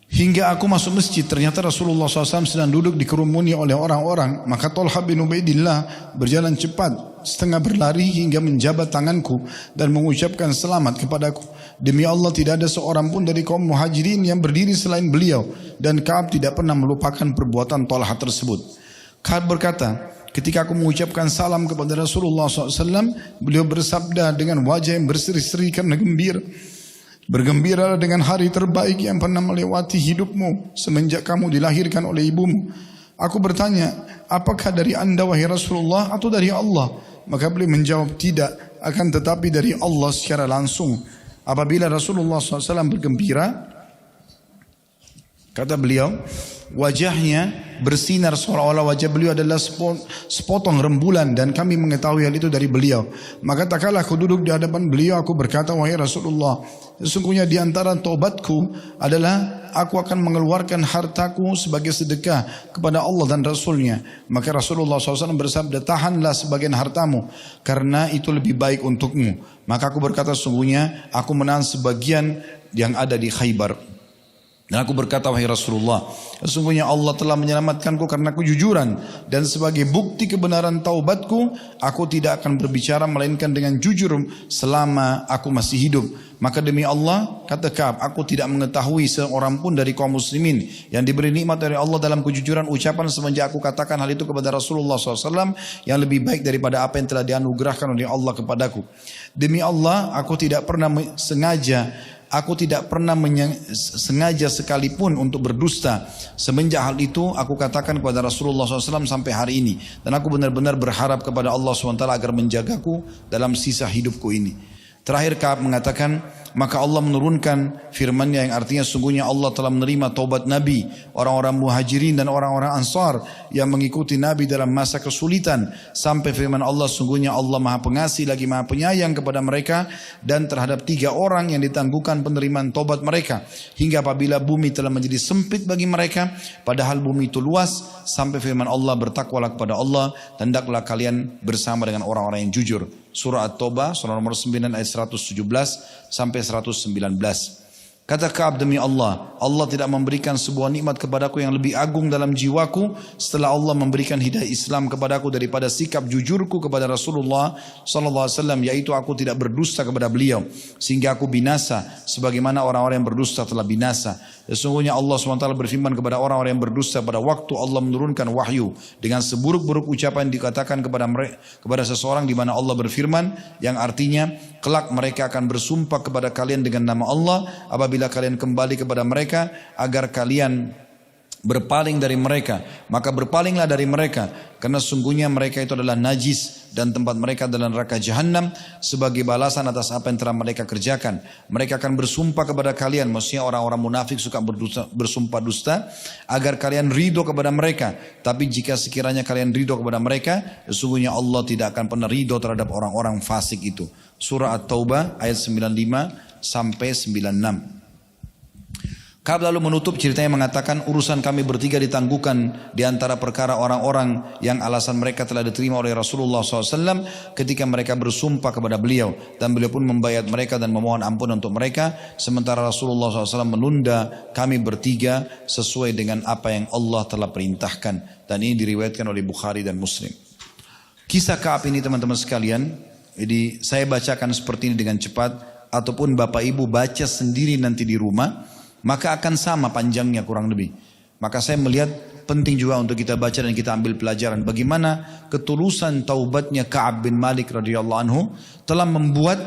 Hingga aku masuk masjid, ternyata Rasulullah SAW sedang duduk dikerumuni oleh orang-orang. Maka Talha bin Ubaidillah berjalan cepat, setengah berlari hingga menjabat tanganku dan mengucapkan selamat kepadaku. Demi Allah tidak ada seorang pun dari kaum muhajirin yang berdiri selain beliau. Dan Ka'ab tidak pernah melupakan perbuatan Talha tersebut. Ka'ab berkata, ketika aku mengucapkan salam kepada Rasulullah SAW, beliau bersabda dengan wajah yang berseri-seri karena gembira. Bergembiralah dengan hari terbaik yang pernah melewati hidupmu semenjak kamu dilahirkan oleh ibumu. Aku bertanya, apakah dari anda wahai Rasulullah atau dari Allah? Maka beliau menjawab, tidak, akan tetapi dari Allah secara langsung. Apabila Rasulullah SAW bergembira, kata beliau, wajahnya bersinar seolah-olah wajah beliau adalah sepotong rembulan dan kami mengetahui hal itu dari beliau. Maka tak kala aku duduk di hadapan beliau, aku berkata, wahai Rasulullah, sesungguhnya di antara taubatku adalah aku akan mengeluarkan hartaku sebagai sedekah kepada Allah dan Rasulnya. Maka Rasulullah SAW bersabda, tahanlah sebagian hartamu karena itu lebih baik untukmu. Maka aku berkata, sesungguhnya aku menahan sebagian yang ada di Khaybar. Dan aku berkata, wahai Rasulullah, sesungguhnya Allah telah menyelamatkanku karena kejujuran. Dan sebagai bukti kebenaran taubatku, aku tidak akan berbicara melainkan dengan jujur selama aku masih hidup. Maka demi Allah, kata Ka'ab, aku tidak mengetahui seorang pun dari kaum muslimin yang diberi nikmat dari Allah dalam kejujuran ucapan semenjak aku katakan hal itu kepada Rasulullah SAW yang lebih baik daripada apa yang telah dianugerahkan oleh Allah kepadaku. Demi Allah, aku tidak pernah sengaja sekalipun untuk berdusta. Semenjak hal itu aku katakan kepada Rasulullah SAW sampai hari ini. Dan aku benar-benar berharap kepada Allah SWT agar menjagaku dalam sisa hidupku ini. Terakhir Ka'ab mengatakan, maka Allah menurunkan firman-Nya yang artinya sungguhnya Allah telah menerima taubat Nabi, orang-orang muhajirin dan orang-orang ansar yang mengikuti Nabi dalam masa kesulitan. Sampai firman Allah, sungguhnya Allah maha pengasih lagi maha penyayang kepada mereka dan terhadap 3 orang yang ditangguhkan penerimaan taubat mereka. Hingga apabila bumi telah menjadi sempit bagi mereka, padahal bumi itu luas. Sampai firman Allah, bertakwalah kepada Allah dan hendaklah kalian bersama dengan orang-orang yang jujur. Surah At-Taubah, surah nomor 9 ayat 117 sampai 119. Kata Ka'ab, demi Allah, Allah tidak memberikan sebuah nikmat kepadaku yang lebih agung dalam jiwaku setelah Allah memberikan hidayah Islam kepadaku daripada sikap jujurku kepada Rasulullah SAW, yaitu aku tidak berdusta kepada beliau sehingga aku binasa sebagaimana orang-orang yang berdusta telah binasa. Sesungguhnya Allah SWT berfirman kepada orang-orang yang berdusta pada waktu Allah menurunkan wahyu dengan seburuk-buruk ucapan dikatakan kepada seseorang, di mana Allah berfirman yang artinya kelak mereka akan bersumpah kepada kalian dengan nama Allah apabila kalian kembali kepada mereka agar kalian berpaling dari mereka, maka berpalinglah dari mereka karena sungguhnya mereka itu adalah najis dan tempat mereka adalah neraka jahanam sebagai balasan atas apa yang telah mereka kerjakan. Mereka akan bersumpah kepada kalian, maksudnya orang-orang munafik suka bersumpah dusta agar kalian ridho kepada mereka, tapi jika sekiranya kalian ridho kepada mereka, sesungguhnya Allah tidak akan pernah ridho terhadap orang-orang fasik itu. Surah At-Taubah ayat 95 sampai 96. Ka'ab lalu menutup ceritanya mengatakan, urusan kami bertiga ditangguhkan di antara perkara orang-orang yang alasan mereka telah diterima oleh Rasulullah SAW ketika mereka bersumpah kepada beliau, dan beliau pun membayat mereka dan memohon ampun untuk mereka, sementara Rasulullah SAW menunda kami bertiga sesuai dengan apa yang Allah telah perintahkan. Dan ini diriwayatkan oleh Bukhari dan Muslim. Kisah Ka'ab ini teman-teman sekalian, jadi saya bacakan seperti ini dengan cepat, ataupun Bapak Ibu baca sendiri nanti di rumah, maka akan sama panjangnya kurang lebih. Maka saya melihat penting juga untuk kita baca dan kita ambil pelajaran bagaimana ketulusan taubatnya Ka'ab bin Malik radhiyallahu anhu telah membuat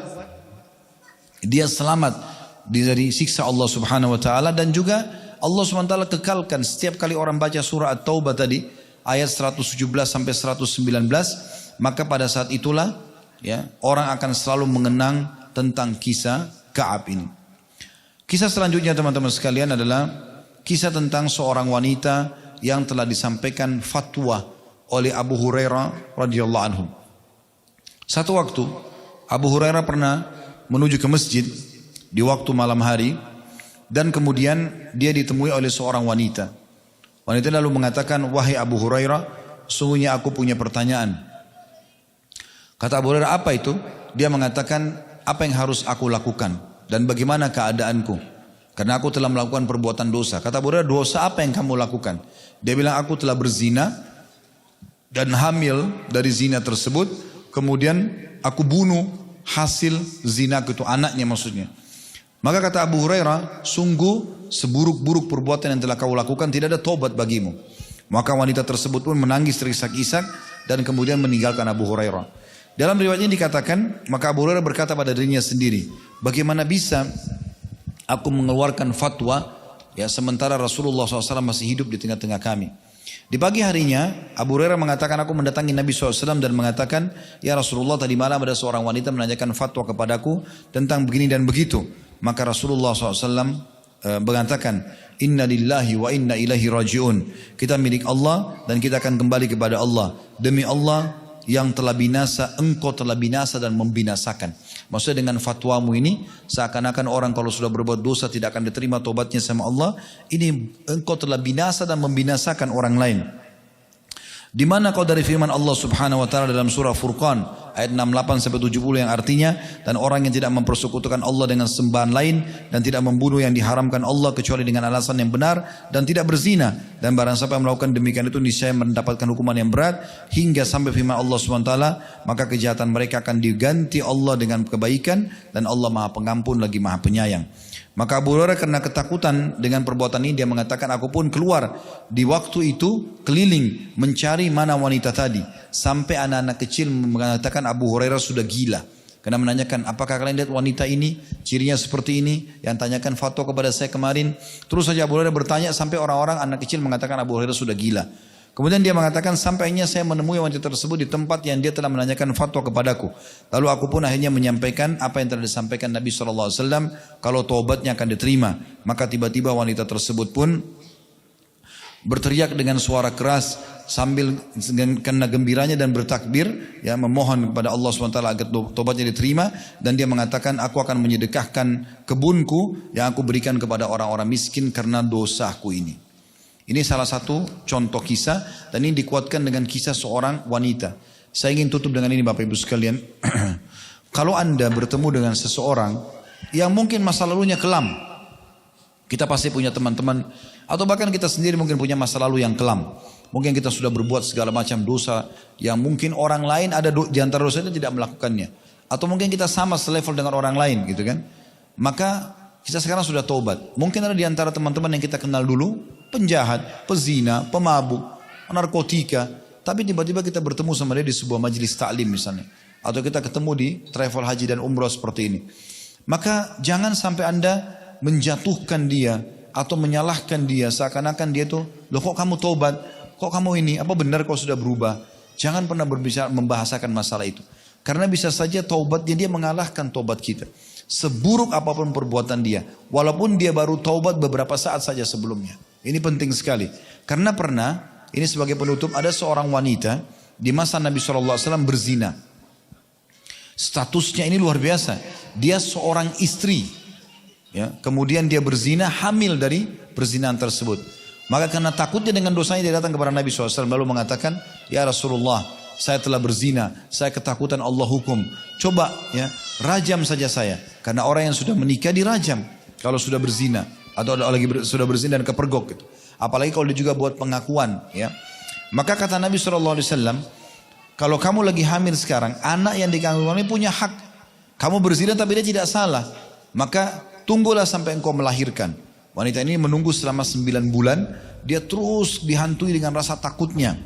dia selamat dari siksa Allah Subhanahu wa taala, dan juga Allah Subhanahu wa taala kekalkan setiap kali orang baca surah At-Taubah tadi ayat 117 sampai 119, maka pada saat itulah ya orang akan selalu mengenang tentang kisah Ka'ab ini. Kisah selanjutnya teman-teman sekalian adalah kisah tentang seorang wanita yang telah disampaikan fatwa oleh Abu Hurairah radhiyallahu anhu. Satu waktu Abu Hurairah pernah menuju ke masjid di waktu malam hari, dan kemudian dia ditemui oleh seorang wanita. Wanita lalu mengatakan, wahai Abu Hurairah, sungguhnya aku punya pertanyaan. Kata Abu Hurairah, apa itu? Dia mengatakan, apa yang harus aku lakukan? Dan bagaimana keadaanku? Karena aku telah melakukan perbuatan dosa. Kata Abu Hurairah, dosa apa yang kamu lakukan? Dia bilang, aku telah berzina dan hamil dari zina tersebut. Kemudian aku bunuh hasil zina itu, anaknya maksudnya. Maka kata Abu Hurairah, sungguh seburuk-buruk perbuatan yang telah kau lakukan tidak ada tobat bagimu. Maka wanita tersebut pun menangis terisak-isak dan kemudian meninggalkan Abu Hurairah. Dalam riwayat ini dikatakan, maka Abu Hurairah berkata pada dirinya sendiri, bagaimana bisa aku mengeluarkan fatwa ya sementara Rasulullah SAW masih hidup di tengah-tengah kami. Di pagi harinya Abu Hurairah mengatakan aku mendatangi Nabi SAW dan mengatakan, ya Rasulullah, tadi malam ada seorang wanita menanyakan fatwa kepadaku tentang begini dan begitu. Maka Rasulullah SAW mengatakan, inna lillahi wa inna ilaihi raji'un. Kita milik Allah dan kita akan kembali kepada Allah. Demi Allah yang telah binasa, engkau telah binasa dan membinasakan. Maksudnya dengan fatwamu ini seakan-akan orang kalau sudah berbuat dosa tidak akan diterima tobatnya sama Allah. Ini engkau telah binasa dan membinasakan orang lain. Di mana kau dari firman Allah Subhanahu wa taala dalam surah Furqan ayat 68 sampai 70 yang artinya, dan orang yang tidak mempersekutukan Allah dengan sembahan lain dan tidak membunuh yang diharamkan Allah kecuali dengan alasan yang benar dan tidak berzina, dan barang siapa yang melakukan demikian itu niscaya mendapatkan hukuman yang berat, hingga sampai firman Allah Subhanahu wa taala, maka kejahatan mereka akan diganti Allah dengan kebaikan dan Allah Maha Pengampun lagi Maha Penyayang. Maka Abu Hurairah karena ketakutan dengan perbuatan ini dia mengatakan, aku pun keluar di waktu itu keliling mencari mana wanita tadi, sampai anak-anak kecil mengatakan Abu Hurairah sudah gila. Karena menanyakan, apakah kalian lihat wanita ini, cirinya seperti ini, yang tanyakan fatwa kepada saya kemarin. Terus saja Abu Hurairah bertanya sampai orang-orang anak kecil mengatakan Abu Hurairah sudah gila. Kemudian dia mengatakan, sampainya saya menemui wanita tersebut di tempat yang dia telah menanyakan fatwa kepadaku. Lalu aku pun akhirnya menyampaikan apa yang telah disampaikan Nabi SAW, kalau taubatnya akan diterima. Maka tiba-tiba wanita tersebut pun berteriak dengan suara keras sambil karena gembiranya dan bertakbir, ya, memohon kepada Allah SWT agar taubatnya diterima. Dan dia mengatakan, aku akan menyedekahkan kebunku yang aku berikan kepada orang-orang miskin karena dosaku ini. Ini salah satu contoh kisah, dan ini dikuatkan dengan kisah seorang wanita. Saya ingin tutup dengan ini Bapak Ibu sekalian. Kalau Anda bertemu dengan seseorang yang mungkin masa lalunya kelam, kita pasti punya teman-teman, atau bahkan kita sendiri mungkin punya masa lalu yang kelam. Mungkin kita sudah berbuat segala macam dosa yang mungkin orang lain ada di antara dosa itu tidak melakukannya. Atau mungkin kita sama selevel dengan orang lain gitu kan. Maka kita sekarang sudah taubat. Mungkin ada di antara teman-teman yang kita kenal dulu penjahat, pezina, pemabuk, narkotika, tapi tiba-tiba kita bertemu sama dia di sebuah majelis taklim misalnya, atau kita ketemu di travel haji dan umrah seperti ini. Maka jangan sampai Anda menjatuhkan dia atau menyalahkan dia seakan-akan dia tuh, loh kok kamu taubat, kok kamu ini, apa benar kau sudah berubah? Jangan pernah berbicara membahasakan masalah itu, karena bisa saja taubatnya dia mengalahkan taubat kita. Seburuk apapun perbuatan dia, walaupun dia baru taubat beberapa saat saja sebelumnya. Ini penting sekali. Karena pernah, ini sebagai penutup, ada seorang wanita di masa Nabi SAW berzina. Statusnya ini luar biasa. Dia seorang istri. Ya, kemudian dia berzina, hamil dari perzinahan tersebut. Maka karena takutnya dengan dosanya, dia datang kepada Nabi SAW lalu mengatakan, ya Rasulullah, saya telah berzina, saya ketakutan Allah hukum. Coba ya, rajam saja saya. Karena orang yang sudah menikah dirajam kalau sudah berzina. Atau sudah berzina dan kepergok gitu. Apalagi kalau dia juga buat pengakuan ya. Maka kata Nabi SAW, kalau kamu lagi hamil sekarang, anak yang dikandung ini punya hak. Kamu berzina tapi dia tidak salah, maka tunggulah sampai engkau melahirkan. Wanita ini menunggu selama 9 bulan. Dia terus dihantui dengan rasa takutnya.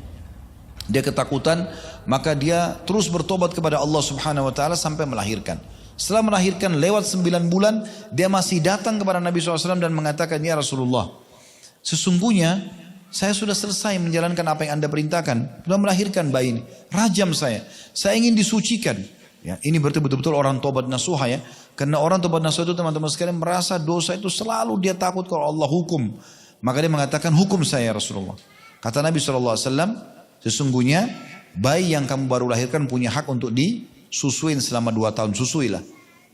Dia ketakutan, maka dia terus bertobat kepada Allah Subhanahu wa taala sampai melahirkan. Setelah melahirkan lewat 9 bulan, dia masih datang kepada Nabi SAW dan mengatakan, ya Rasulullah, sesungguhnya saya sudah selesai menjalankan apa yang Anda perintahkan, sudah melahirkan bayi ini, rajam saya ingin disucikan. Ya, ini berarti betul-betul orang tobat nasuha ya, karena orang tobat nasuha itu teman-teman sekalian merasa dosa itu selalu dia takut kalau Allah hukum. Maka dia mengatakan, hukum saya ya Rasulullah. Kata Nabi SAW, sesungguhnya bayi yang kamu baru lahirkan punya hak untuk disusuin selama 2 tahun, susuilah.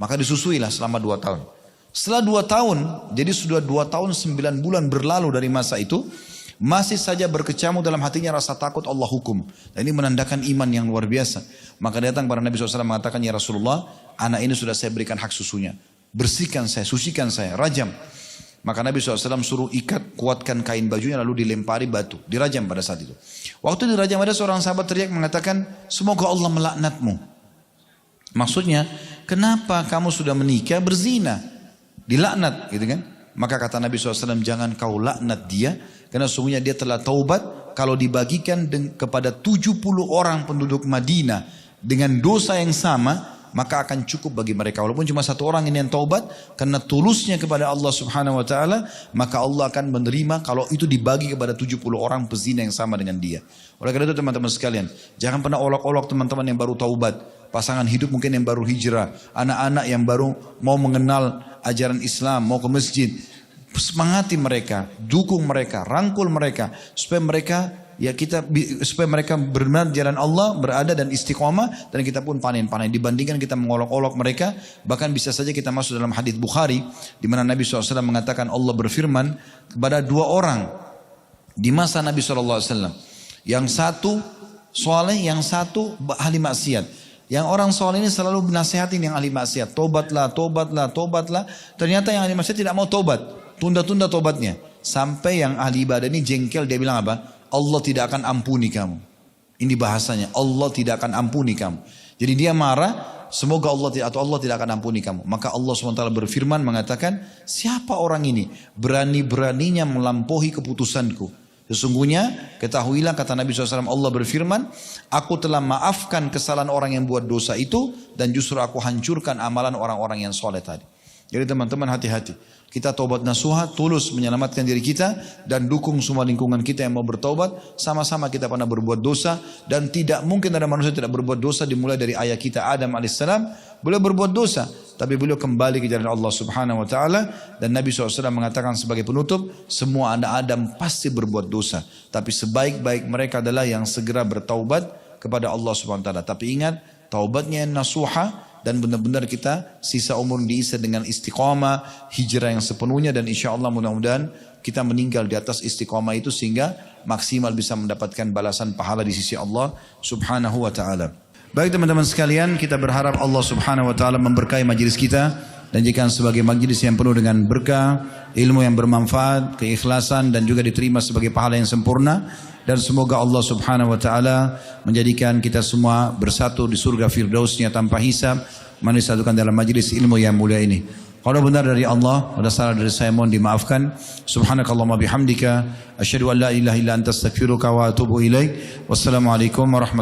Maka disusuilah selama 2 tahun. Setelah 2 tahun, jadi sudah 2 tahun 9 bulan berlalu dari masa itu, masih saja berkecamuk dalam hatinya rasa takut Allah hukum. Dan ini menandakan iman yang luar biasa. Maka datang kepada Nabi SAW mengatakan, ya Rasulullah, anak ini sudah saya berikan hak susunya. Bersihkan saya, sucikan saya, rajam. Maka Nabi SAW suruh ikat, kuatkan kain bajunya lalu dilempari batu. Dirajam pada saat itu. Waktu dirajam ada seorang sahabat teriak mengatakan, semoga Allah melaknatmu. Maksudnya, kenapa kamu sudah menikah berzina? Dilaknat gitu kan. Maka kata Nabi SAW, jangan kau laknat dia, karena sesungguhnya dia telah taubat. Kalau dibagikan kepada 70 orang penduduk Madinah dengan dosa yang sama, maka akan cukup bagi mereka. Walaupun cuma satu orang ini yang taubat, karena tulusnya kepada Allah subhanahu wa ta'ala, maka Allah akan menerima kalau itu dibagi kepada 70 orang pezina yang sama dengan dia. Oleh karena itu teman-teman sekalian, jangan pernah olok-olok teman-teman yang baru taubat, pasangan hidup mungkin yang baru hijrah, anak-anak yang baru mau mengenal ajaran Islam, mau ke masjid. Semangati mereka, dukung mereka, rangkul mereka, supaya mereka benar jalan Allah, berada dan istiqomah, dan kita pun panen-panen. Dibandingkan kita mengolok-olok mereka, bahkan bisa saja kita masuk dalam hadits Bukhari, di mana Nabi SAW mengatakan Allah berfirman kepada dua orang di masa Nabi SAW, yang satu soleh, yang satu ahli maksiat. Yang orang soleh ini selalu menasihatin yang ahli maksiat, tobatlah, tobatlah, tobatlah. Ternyata yang ahli maksiat tidak mau tobat, tunda-tunda tobatnya. Sampai yang ahli ibadah ini jengkel, dia bilang apa? Allah tidak akan ampuni kamu. Ini bahasanya, Allah tidak akan ampuni kamu. Jadi dia marah, semoga Allah tidak akan ampuni kamu. Maka Allah SWT berfirman mengatakan, siapa orang ini? Berani-beraninya melampaui keputusanku. Sesungguhnya ketahuilah, kata Nabi SAW, Allah berfirman, aku telah maafkan kesalahan orang yang buat dosa itu, dan justru aku hancurkan amalan orang-orang yang soleh tadi. Jadi teman-teman hati-hati. Kita taubat nasuha, tulus menyelamatkan diri kita, dan dukung semua lingkungan kita yang mau bertaubat. Sama-sama kita pernah berbuat dosa, dan tidak mungkin ada manusia tidak berbuat dosa. Dimulai dari ayah kita Adam alaihissalam, beliau berbuat dosa, tapi beliau kembali ke jalan Allah subhanahu wa ta'ala. Dan Nabi SAW mengatakan sebagai penutup, semua anak Adam pasti berbuat dosa, tapi sebaik-baik mereka adalah yang segera bertaubat kepada Allah subhanahu wa ta'ala. Tapi ingat, taubatnya yang nasuha, dan benar-benar kita sisa umur diisi dengan istiqamah, hijrah yang sepenuhnya, dan insya Allah mudah-mudahan kita meninggal di atas istiqamah itu sehingga maksimal bisa mendapatkan balasan pahala di sisi Allah subhanahu wa ta'ala. Baik teman-teman sekalian, kita berharap Allah subhanahu wa ta'ala memberkahi majlis kita dan jadikan sebagai majlis yang penuh dengan berkah, ilmu yang bermanfaat, keikhlasan, dan juga diterima sebagai pahala yang sempurna. Dan semoga Allah subhanahu wa ta'ala menjadikan kita semua bersatu di surga firdausnya tanpa hisab, disatukan dalam majlis ilmu yang mulia ini. Kalau benar dari Allah, ada salah dari saya mohon dimaafkan. Subhanakallahumma bihamdika, asyhadu an la ilaha illa anta astaghfiruka wa atubu ilaik. Wassalamualaikum warahmatullahi wabarakatuh.